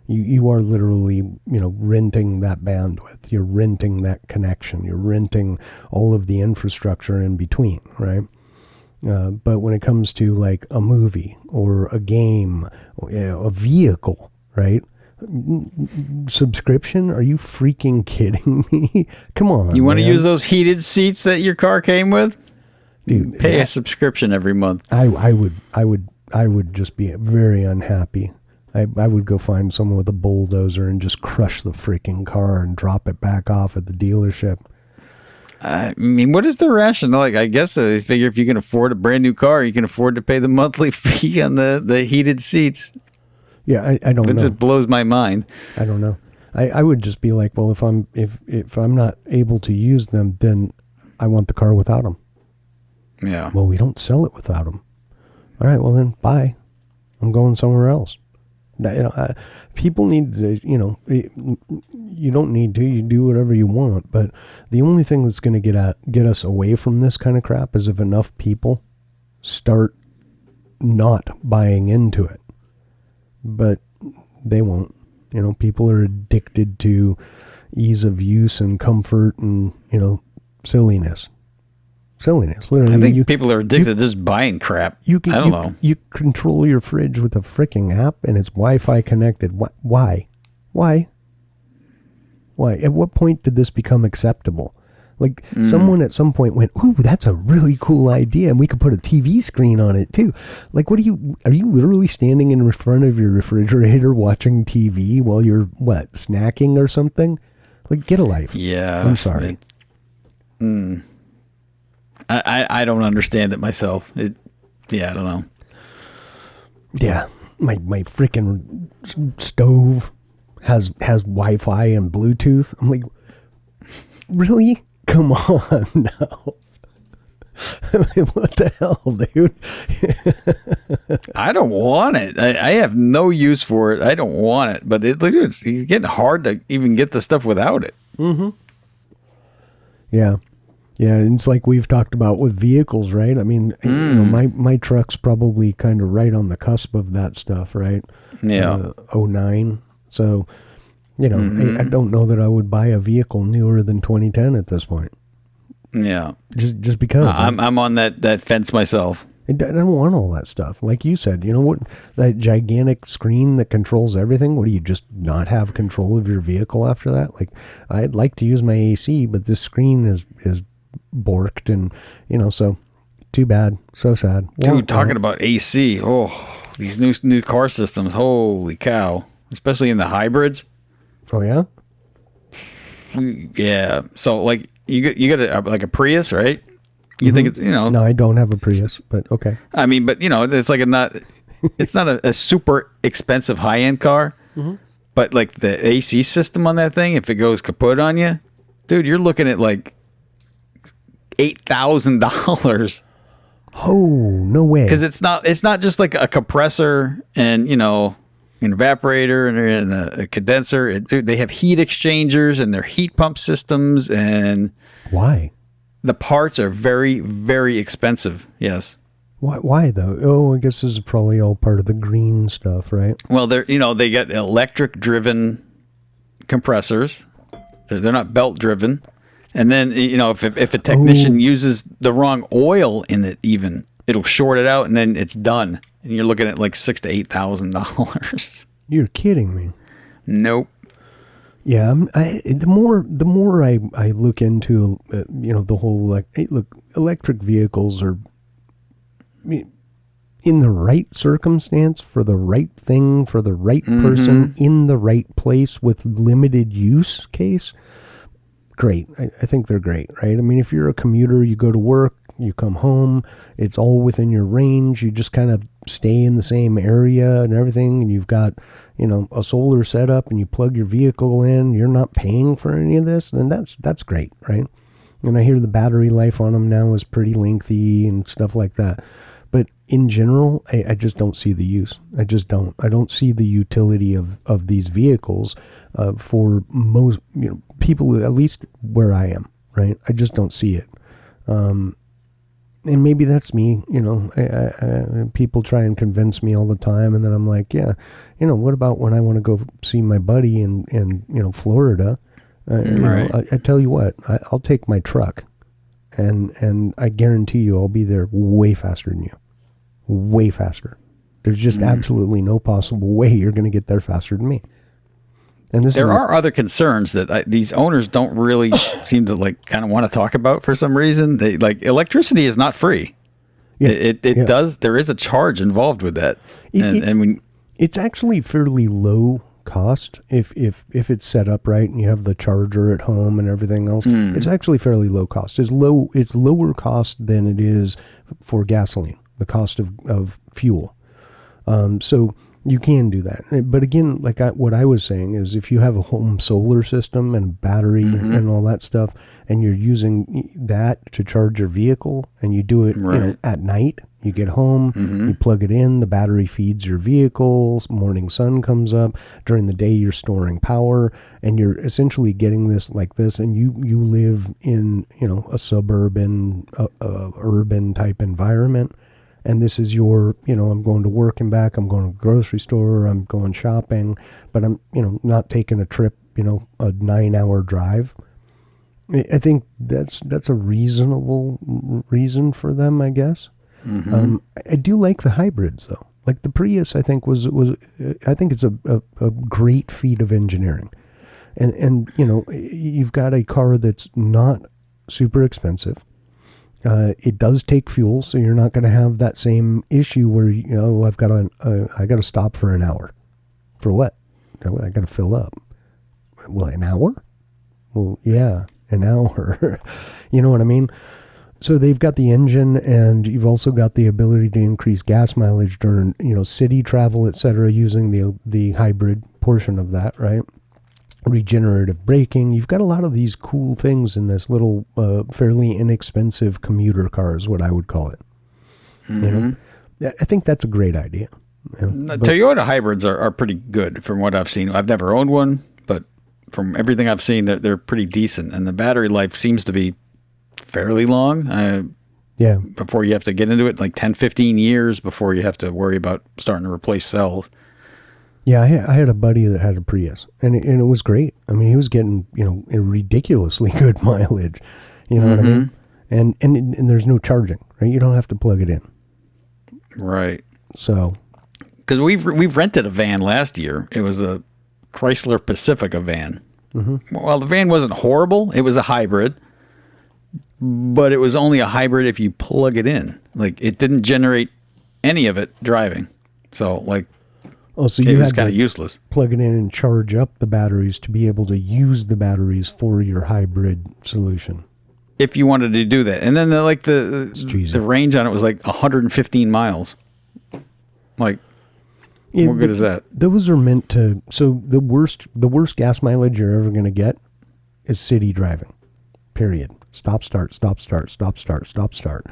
You are literally, renting that bandwidth. You're renting that connection. You're renting all of the infrastructure in between, right? But when it comes to like a movie or a game, a vehicle, right? Subscription? Are you freaking kidding me? Come on. You want to use those heated seats that your car came with? Dude, pay a subscription every month. I would just be very unhappy. I would go find someone with a bulldozer and just crush the freaking car and drop it back off at the dealership. I mean, what is the rationale? Like, I guess they figure if you can afford a brand new car, you can afford to pay the monthly fee on the heated seats. Yeah, I don't know. It just blows my mind. I don't know. I would just be like, well, if I'm not able to use them, then I want the car without them. Yeah. Well, we don't sell it without them. All right, well then, bye. I'm going somewhere else. People need to, you don't need to, you do whatever you want, but the only thing that's going to get us away from this kind of crap is if enough people start not buying into it. But they won't. People are addicted to ease of use and comfort and, silliness. Literally. I think people are addicted to just buying crap. I don't know. You control your fridge with a freaking app and it's Wi-Fi connected. Why? At what point did this become acceptable? Like someone at some point went, "Ooh, that's a really cool idea, and we could put a TV screen on it too." Like, are you literally standing in front of your refrigerator watching TV while you're snacking or something? Like, get a life. Yeah, I'm sorry. I don't understand it myself. I don't know. Yeah, my freaking stove has Wi-Fi and Bluetooth. I'm like, really? Come on now. What the hell, dude? I don't want it. I have no use for it. I don't want it. But it's getting hard to even get the stuff without it. Mm-hmm. Yeah. Yeah, and it's like we've talked about with vehicles, right? I mean, my truck's probably kind of right on the cusp of that stuff, right? Yeah. 09. So, I don't know that I would buy a vehicle newer than 2010 at this point. Yeah. Just because. I'm on that fence myself. I don't want all that stuff. Like you said, what, that gigantic screen that controls everything, what do you just not have control of your vehicle after that? Like, I'd like to use my AC, but this screen is borked and, so too bad. So sad. Dude, talking about AC. Oh, these new car systems. Holy cow. Especially in the hybrids. Oh, yeah? Yeah. So, like, you get like a Prius, right? You think it's, No, I don't have a Prius, but okay. I mean, but, it's like it's not a super expensive high-end car, but, like, the AC system on that thing, if it goes kaput on you, dude, you're looking at, like, $8,000. Oh, no way. Because it's not just like a compressor and, an evaporator and a condenser. Dude, they have heat exchangers and their heat pump systems. And why? The parts are very, very expensive. Yes. Why though? Oh, I guess this is probably all part of the green stuff, right? Well, they get electric driven compressors. They're not belt driven. And then, if a technician uses the wrong oil in it, even it'll short it out, and then it's done. And you're looking at like $6,000 to $8,000. You're kidding me. Nope. Yeah, the more I look into the whole electric vehicles are in the right circumstance for the right thing for the right person in the right place with limited use case. Great. I think they're great, right? I mean, if you're a commuter, you go to work, you come home, it's all within your range. You just kind of stay in the same area and everything. And you've got, a solar setup and you plug your vehicle in. You're not paying for any of this. Then that's great, right? And I hear the battery life on them now is pretty lengthy and stuff like that. But in general, I just don't see the use. I just don't. I don't see the utility of these vehicles for most people, at least where I am, right? I just don't see it. And maybe that's me, I people try and convince me all the time. And then I'm like, yeah, what about when I want to go see my buddy in Florida? Right. I tell you what, I'll take my truck and I guarantee you I'll be there way faster than you. Way faster. There's just absolutely no possible way you're going to get there faster than me. And there are other concerns that these owners don't really seem to kind of want to talk about for some reason. They electricity is not free. Yeah, it does. There is a charge involved with that. It's actually fairly low cost if it's set up right and you have the charger at home and everything else. It's actually fairly low cost. It's lower cost than it is for gasoline, the cost of fuel. So you can do that. But again, what I was saying is if you have a home solar system and battery and all that stuff, and you're using that to charge your vehicle and you do it at night, you get home, you plug it in, the battery feeds your vehicle, morning sun comes up, during the day you're storing power, and you're essentially getting this like this, and you live in, a suburban, urban type environment. and this is your, I'm going to work and back, I'm going to the grocery store, I'm going shopping, but I'm, not taking a trip, a 9-hour drive. I think that's a reasonable reason for them, I guess. Mm-hmm. I do like the hybrids though. Like the Prius, I think I think it's a great feat of engineering, and you've got a car that's not super expensive. It does take fuel, so you're not going to have that same issue where I got to stop for an hour. For what? I got to fill up. Well, an hour? Well, yeah, an hour. You know what I mean? So they've got the engine, and you've also got the ability to increase gas mileage during, city travel, etc., using the hybrid portion of that, right? Regenerative braking. You've got a lot of these cool things in this little, fairly inexpensive commuter car is what I would call it. Mm-hmm. I think that's a great idea. Toyota hybrids are pretty good from what I've seen. I've never owned one, but from everything I've seen, they're pretty decent, and the battery life seems to be fairly long. Before you have to get into it, like 10, 15 years before you have to worry about starting to replace cells. Yeah, I had a buddy that had a Prius, and it was great. I mean, he was getting, a ridiculously good mileage. You know what I mean? And there's no charging, right? You don't have to plug it in. Right. So. Because we rented a van last year. It was a Chrysler Pacifica van. Mm-hmm. Well, the van wasn't horrible. It was a hybrid. But it was only a hybrid if you plug it in. Like, it didn't generate any of it driving. So, like, so it was kind of useless. Plug it in and charge up the batteries to be able to use the batteries for your hybrid solution. If you wanted to do that. And then, the range on it was like 115 miles. Like, what good is that? Those are meant to... So, the worst gas mileage you're ever going to get is city driving. Period. Stop, start, stop, start, stop, start, stop, start.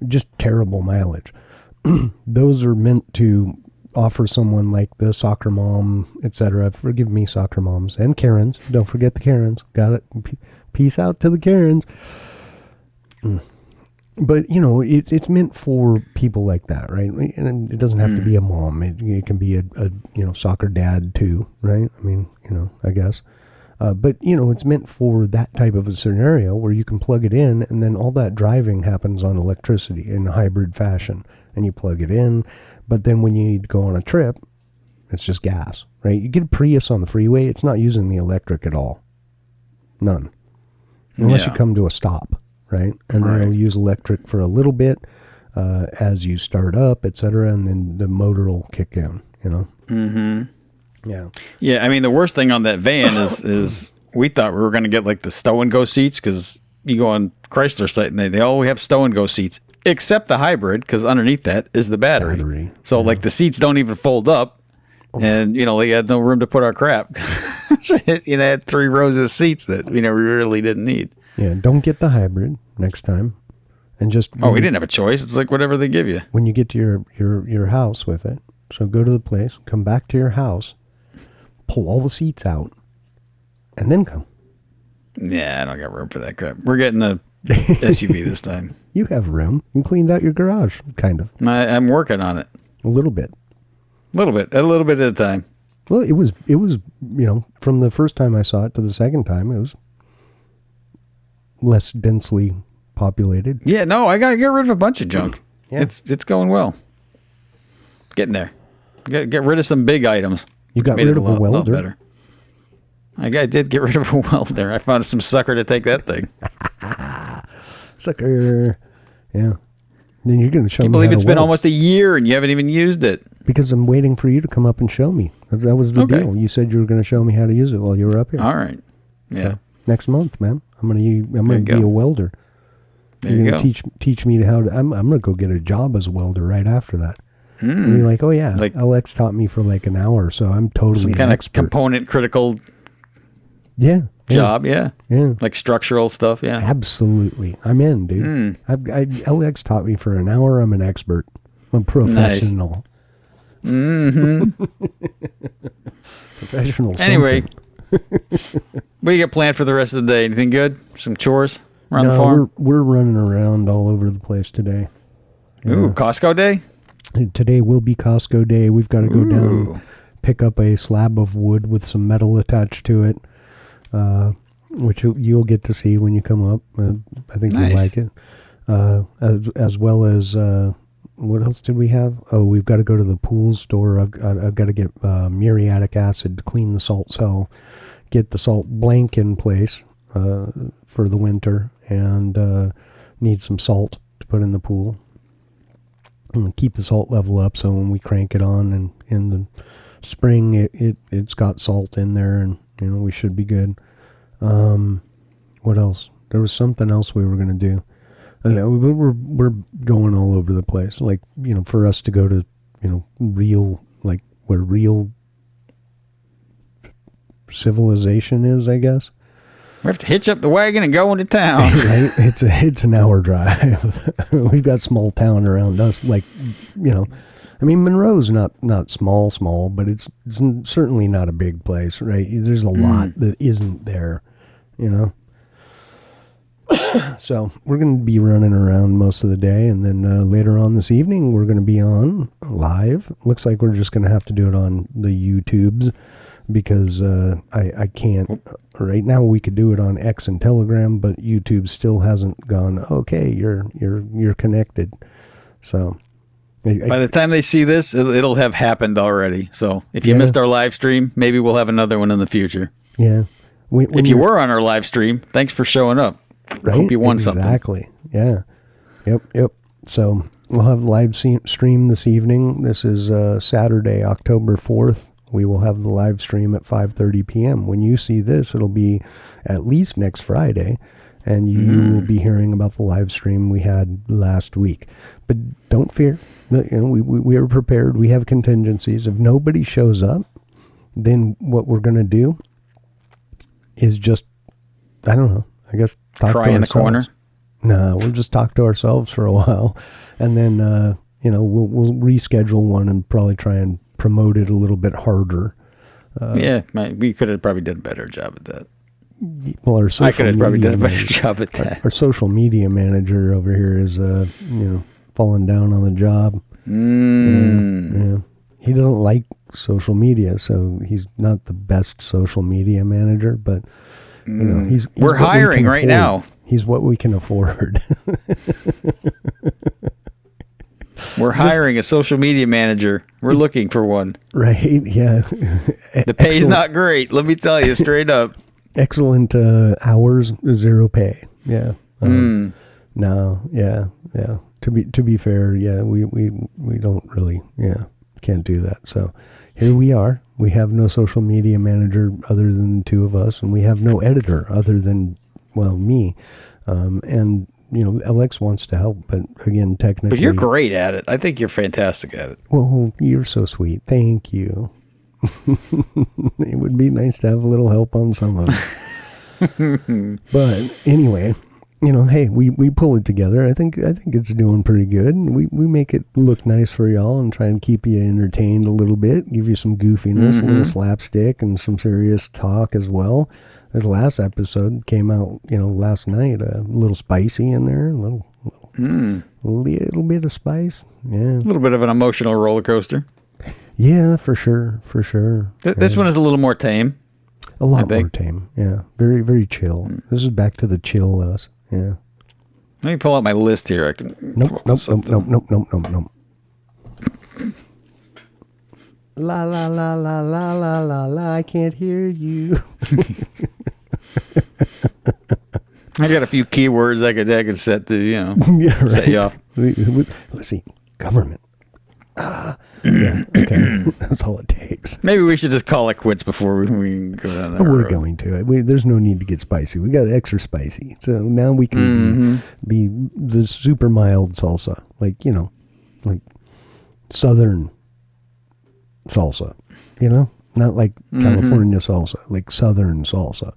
Just terrible mileage. Those are meant to offer someone like the soccer mom, etc. Forgive me, soccer moms and Karens. Don't forget the Karens. Got it. Peace out to the Karens. But, it's meant for people like that, right? And it doesn't have to be a mom. It can be a soccer dad too, right? I mean, I guess. But, it's meant for that type of a scenario where you can plug it in and then all that driving happens on electricity in a hybrid fashion. And you plug it in, but then when you need to go on a trip, it's just gas, right? You get a Prius on the freeway, it's not using the electric at all. None. Unless you come to a stop, right? And then it'll use electric for a little bit as you start up, etc. And then the motor will kick in, Mm-hmm. Yeah. Yeah, I mean, the worst thing on that van is we thought we were going to get like the stow and go seats because you go on Chrysler site and they all have stow and go seats except the hybrid because underneath that is the battery. So like the seats don't even fold up and, they had no room to put our crap. So it had 3 rows of seats that, we really didn't need. Yeah, don't get the hybrid next time. And just... we didn't have a choice. It's like whatever they give you. When you get to your house with it, so go to the place, come back to your house, pull all the seats out, and then come. Yeah, I don't got room for that crap. We're getting a SUV this time. You have room. You cleaned out your garage, kind of. I'm working on it. A little bit. A little bit at a time. Well, it was, from the first time I saw it to the second time, it was less densely populated. Yeah, no, I got to get rid of a bunch of junk. Yeah. It's going well. Getting there. Get rid of some big items. You got rid of a welder. Better. I did get rid of a welder. I found some sucker to take that thing. Sucker. Yeah. Then you're going to show me. I believe it's been almost a year and you haven't even used it. Because I'm waiting for you to come up and show me. That was the deal. You said you were going to show me how to use it while you were up here. All right. Yeah. So next month, man. I'm going to be a welder. You're going to teach me how to. I'm going to go get a job as a welder right after that. And you're like, oh yeah, like LX taught me for like an hour, so I'm totally some kind of component critical. Job, yeah, like structural stuff, yeah. Absolutely, I'm in, dude. LX taught me for an hour. I'm an expert. I'm a professional. Nice. Mm-hmm. Professional. Anyway, what do you got planned for the rest of the day? Anything good? Some chores around the farm? We're running around all over the place today. Ooh, Costco day? Today will be Costco day. We've got to go down, pick up a slab of wood with some metal attached to it, which you'll get to see when you come up. I think you'll like it. As well as, what else did we have? Oh, we've got to go to the pool store. I've got to get muriatic acid to clean the salt cell, get the salt blank in place for the winter, and need some salt to put in the pool. And keep the salt level up so when we crank it on and in the spring it's got salt in there, and we should be good. What else? There was something else we were going to do. We're going all over the place. Like, for us to go to real, like where real civilization is, I guess. We have to hitch up the wagon and go into town. Right? It's an hour drive. We've got small town around us. Like, I mean, Monroe's not small, but it's certainly not a big place, right? There's a lot that isn't there, So we're going to be running around most of the day, and then later on this evening we're going to be on live. Looks like we're just going to have to do it on the YouTubes, because I can't right now. We could do it on X and Telegram, but YouTube still hasn't gone, okay, you're connected. So by the time they see this, it'll have happened already. So if you missed our live stream, maybe we'll have another one in the future. Yeah. If you were on our live stream, thanks for showing up. Right? Hope you won something. Exactly. Yeah. Yep. So we'll have live stream this evening. This is Saturday, October 4th. We will have the live stream at 5:30 p.m. When you see this, it'll be at least next Friday, and you will be hearing about the live stream we had last week. But don't fear. We are prepared. We have contingencies. If nobody shows up, then what we're going to do is just, I don't know, I guess talk cry to in ourselves. the corner. No, we'll just talk to ourselves for a while, and then we'll reschedule one and probably try and promote it a little bit harder. We could have probably done a better job at that. Well, I could have probably done a better job at that. Our social media manager over here is falling down on the job. Yeah. He doesn't like social media, so he's not the best social media manager, but he's we're hiring right now. He's what we can afford. We're hiring a social media manager. We're looking for one. Right, yeah. The pay's not great, let me tell you straight up. Excellent hours, zero pay. Yeah. No, yeah. To be fair, yeah, we don't really, can't do that. So here we are. We have no social media manager other than the two of us, and we have no editor other than, me. And LX wants to help, but again, technically. But you're great at it. I think you're fantastic at it. Well, you're so sweet. Thank you. It would be nice to have a little help on some of it. But anyway, hey, we pull it together. I think it's doing pretty good. We make it look nice for y'all and try and keep you entertained a little bit, give you some goofiness, a little slapstick, and some serious talk as well. This last episode came out, last night, a little spicy in there, a little bit of spice. Yeah. A little bit of an emotional roller coaster. Yeah, for sure. This one is a little more tame. A lot more tame. Yeah. Very, very chill. This is back to the chill us. Yeah. Let me pull out my list here. I can. Nope. La la la la la la la la. I can't hear you. I got a few keywords I could set to, set you off. Let's see. Government. Yeah. Okay. That's all it takes. Maybe we should just call it quits before we go down there. We're going to. There's no need to get spicy. We got extra spicy. So now we can be the super mild salsa, like Southern salsa, not like California salsa, like Southern salsa,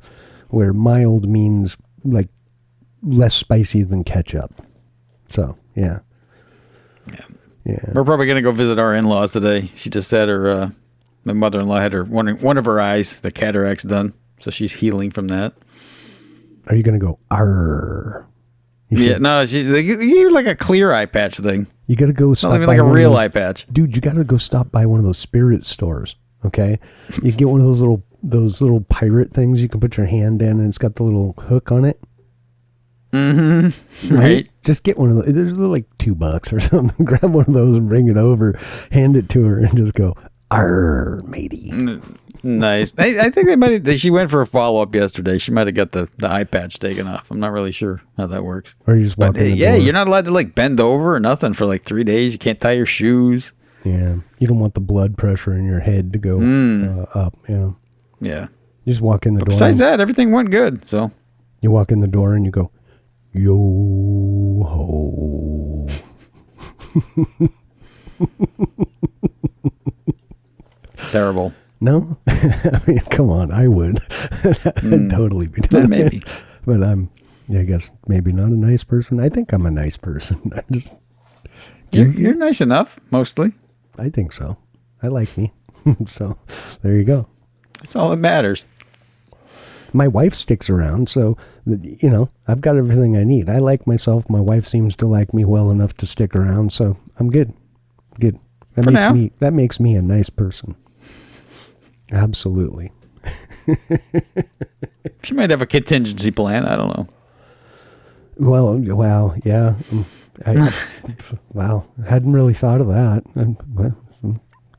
where mild means like less spicy than ketchup. So, yeah. We're probably going to go visit our in-laws today. She just had my mother-in-law had one of her eyes, the cataracts done. So she's healing from that. Are you going to go, arr? No, you're like a clear eye patch thing. You got to go stop Not even by like a one of real those- eye patch. Dude, you got to go stop by one of those spirit stores. Okay, you get one of those little pirate things you can put your hand in, and it's got the little hook on it. Mm-hmm. Right. Just get one of those. They're like $2 or something. Grab one of those and bring it over. Hand it to her and just go, "Arr, matey." Nice. I think they might. She went for a follow up yesterday. She might have got the eye patch taken off. I'm not really sure how that works. Or you just walk in the door. You're not allowed to like bend over or nothing for like 3 days. You can't tie your shoes. Yeah, you don't want the blood pressure in your head to go up. Yeah. Yeah. You just walk in the door. Besides that, everything went good. So you walk in the door and you go, "Yo ho." terrible. No, I mean, come on, I would. I'd totally be doing Maybe. it. But I guess maybe not a nice person. I think I'm a nice person. You're nice enough, mostly. I think so. I like me. So there you go. That's all that matters. My wife sticks around, so I've got everything I need. I like myself. My wife seems to like me well enough to stick around, so I'm good. Good. That makes me a nice person. Absolutely. She might have a contingency plan. I don't know. Well, yeah. Wow, hadn't really thought of that.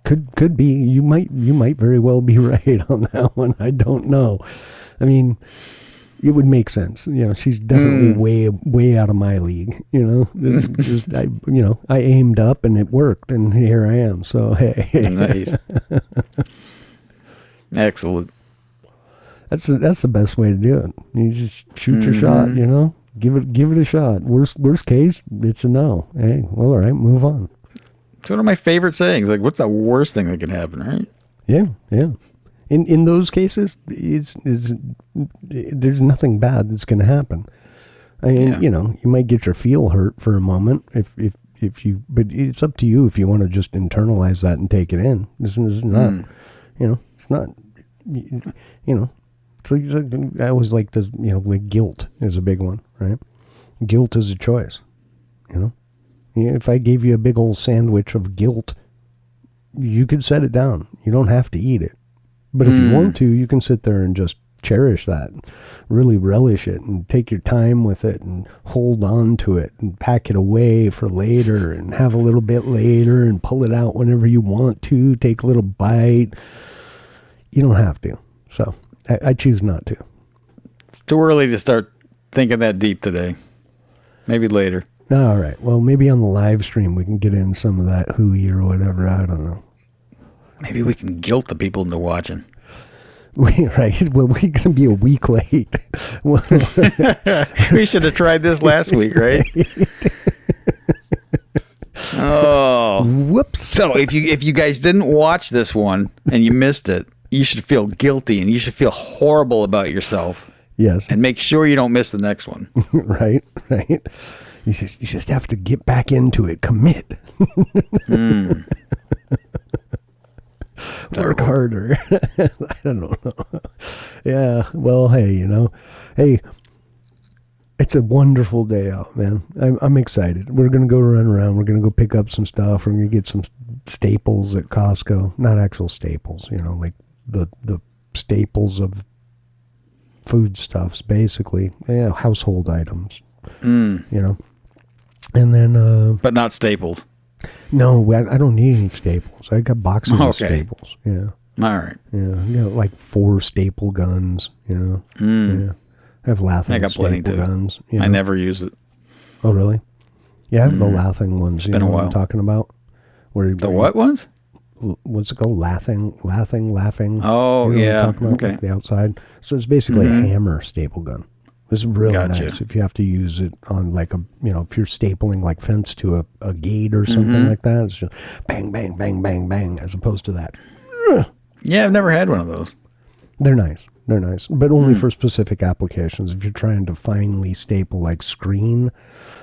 Could be. You might very well be right on that one. I don't know. I mean, it would make sense. She's definitely way out of my league. I aimed up and it worked, and here I am. So hey, nice, excellent. That's the best way to do it. You just shoot your shot. Give it a shot. Worst case, it's a no. Hey, well, all right, move on. It's one of my favorite sayings. Like, what's the worst thing that can happen, right? Yeah. In those cases, there's nothing bad that's going to happen. I mean, you might get your feel hurt for a moment if but it's up to you if you want to just internalize that and take it in. This is not, it's not, It's like, I always like to, like guilt is a big one, right? Guilt is a choice, If I gave you a big old sandwich of guilt, you could set it down. You don't have to eat it. But if you want to, you can sit there and just cherish that, really relish it and take your time with it and hold on to it and pack it away for later and have a little bit later and pull it out whenever you want to, take a little bite. You don't have to. So I choose not to. It's too early to start thinking that deep today. Maybe later. All right. Well, maybe on the live stream we can get in some of that hooey or whatever. I don't know. Maybe we can guilt the people into watching. Right. Well, we're going to be a week late. Well, we should have tried this last week, right? Oh. Whoops. So if you guys didn't watch this one and you missed it, you should feel guilty and you should feel horrible about yourself. Yes. And make sure you don't miss the next one. Right. You just have to get back into it. Commit. Work harder. I don't know. Yeah. Well, hey, hey, it's a wonderful day out, man. I'm excited. We're going to go run around. We're going to go pick up some stuff. We're going to get some staples at Costco. Not actual staples, like the staples of foodstuffs, basically. Yeah, household items. And then... but not staples. No, I don't need any staples. I got boxes of staples. Yeah. All right. Yeah. Like 4 staple guns, Yeah. I have laughing I got plenty staple too. guns. I never use it. Oh, really? Yeah, I have the laughing ones. Been a while. What I'm talking about? The what ones? What's it called? Laughing. Oh, What yeah. I'm talking about? Okay. Like the outside. So it's basically a hammer staple gun. It's really Gotcha. nice if you have to use it on like if you're stapling like fence to a gate or something like that. It's just bang, bang, bang, bang, bang, as opposed to that. Yeah, I've never had one of those. They're nice, but only for specific applications. If you're trying to finely staple like screen,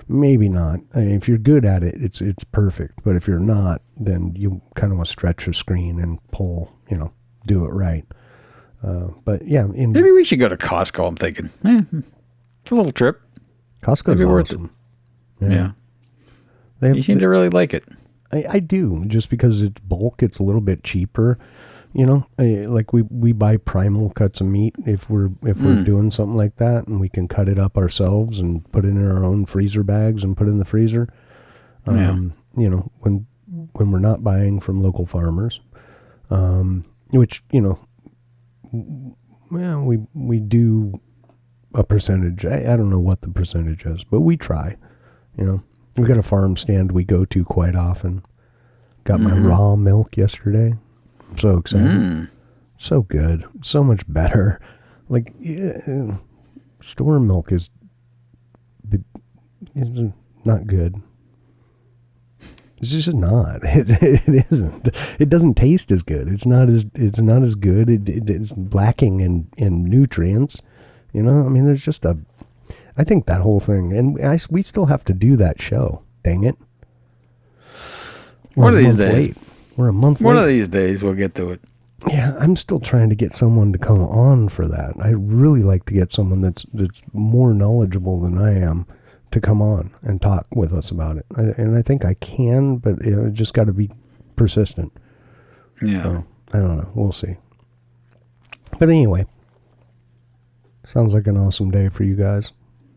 maybe not. I mean, if you're good at it, it's perfect. But if you're not, then you kind of want to stretch your screen and pull, do it right. But yeah, Maybe we should go to Costco. I'm thinking, it's a little trip. Costco's Maybe worth awesome. Yeah. You seem to really like it. I do, just because it's bulk. It's a little bit cheaper. You know, like we buy primal cuts of meat if we're doing something like that, and we can cut it up ourselves and put it in our own freezer bags and put it in the freezer. You know, when we're not buying from local farmers, which, you know, well, we do a percentage. I don't know what the percentage is, but we try. You know, we got a farm stand we go to quite often. Got my raw milk yesterday. I'm so excited. So good. So much better. Like, store milk is not good. It's just not. It isn't. It doesn't taste as good. It's not as good. It's lacking in nutrients. You know, I mean, there's just I think that whole thing, and we still have to do that show. Dang it. One of these days. Late. We're a month late. One of these days we'll get to it. Yeah, I'm still trying to get someone to come on for that. I really like to get someone that's more knowledgeable than I am to come on and talk with us about it. And I think I can, but it just got to be persistent. Yeah. So, I don't know. We'll see. But anyway, sounds like an awesome day for you guys.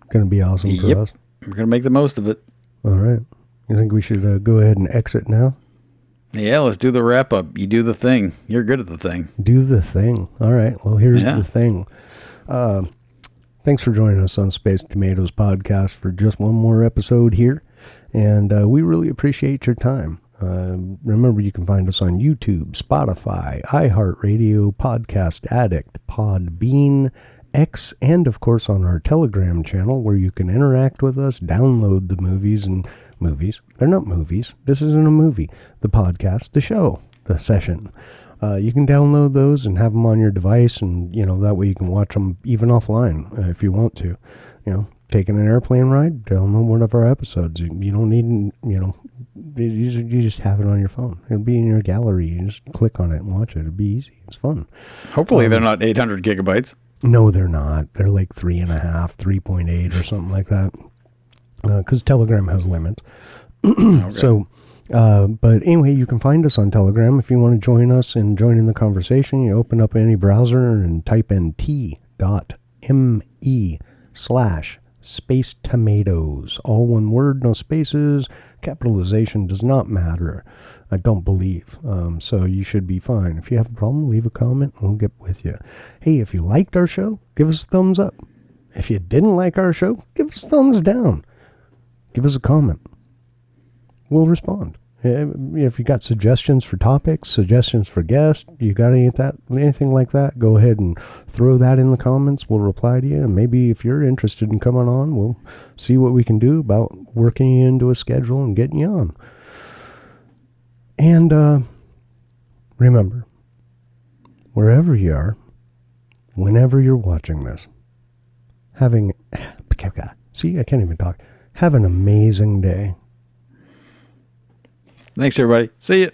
Going to be awesome for us. We're going to make the most of it. All right. You think we should go ahead and exit now? Yeah, let's do the wrap up. You do the thing. You're good at the thing. Do the thing. All right. Well, here's the thing. Thanks for joining us on Space Tomatoes Podcast for just one more episode here. And we really appreciate your time. Remember, you can find us on YouTube, Spotify, iHeartRadio, Podcast Addict, Podbean, X, and of course on our Telegram channel, where you can interact with us, download the movies. They're not movies. This isn't a movie. The podcast, the show, the session. You can download those and have them on your device, and, you know, that way you can watch them even offline if you want to. You know, taking an airplane ride, download one of our episodes. You don't need, you know, you just have it on your phone. It'll be in your gallery. You just click on it and watch it. It'll be easy. It's fun. Hopefully they're not 800 gigabytes. No, they're not. They're like 3.5, 3.8 or something like that. Because Telegram has limits. Okay. So, but anyway, you can find us on Telegram. If you want to join us and join in the conversation, you open up any browser and type in t.me/Space Tomatoes. All one word, no spaces. Capitalization does not matter. I don't believe. So you should be fine. If you have a problem, leave a comment and we'll get with you. Hey, if you liked our show, give us a thumbs up. If you didn't like our show, give us a thumbs down. Give us a comment. We'll respond. If you got suggestions for topics, suggestions for guests, you got anything like that, go ahead and throw that in the comments. We'll reply to you. And maybe if you're interested in coming on, we'll see what we can do about working you into a schedule and getting you on. And remember, wherever you are, whenever you're watching this, see, I can't even talk. Have an amazing day. Thanks, everybody. See you.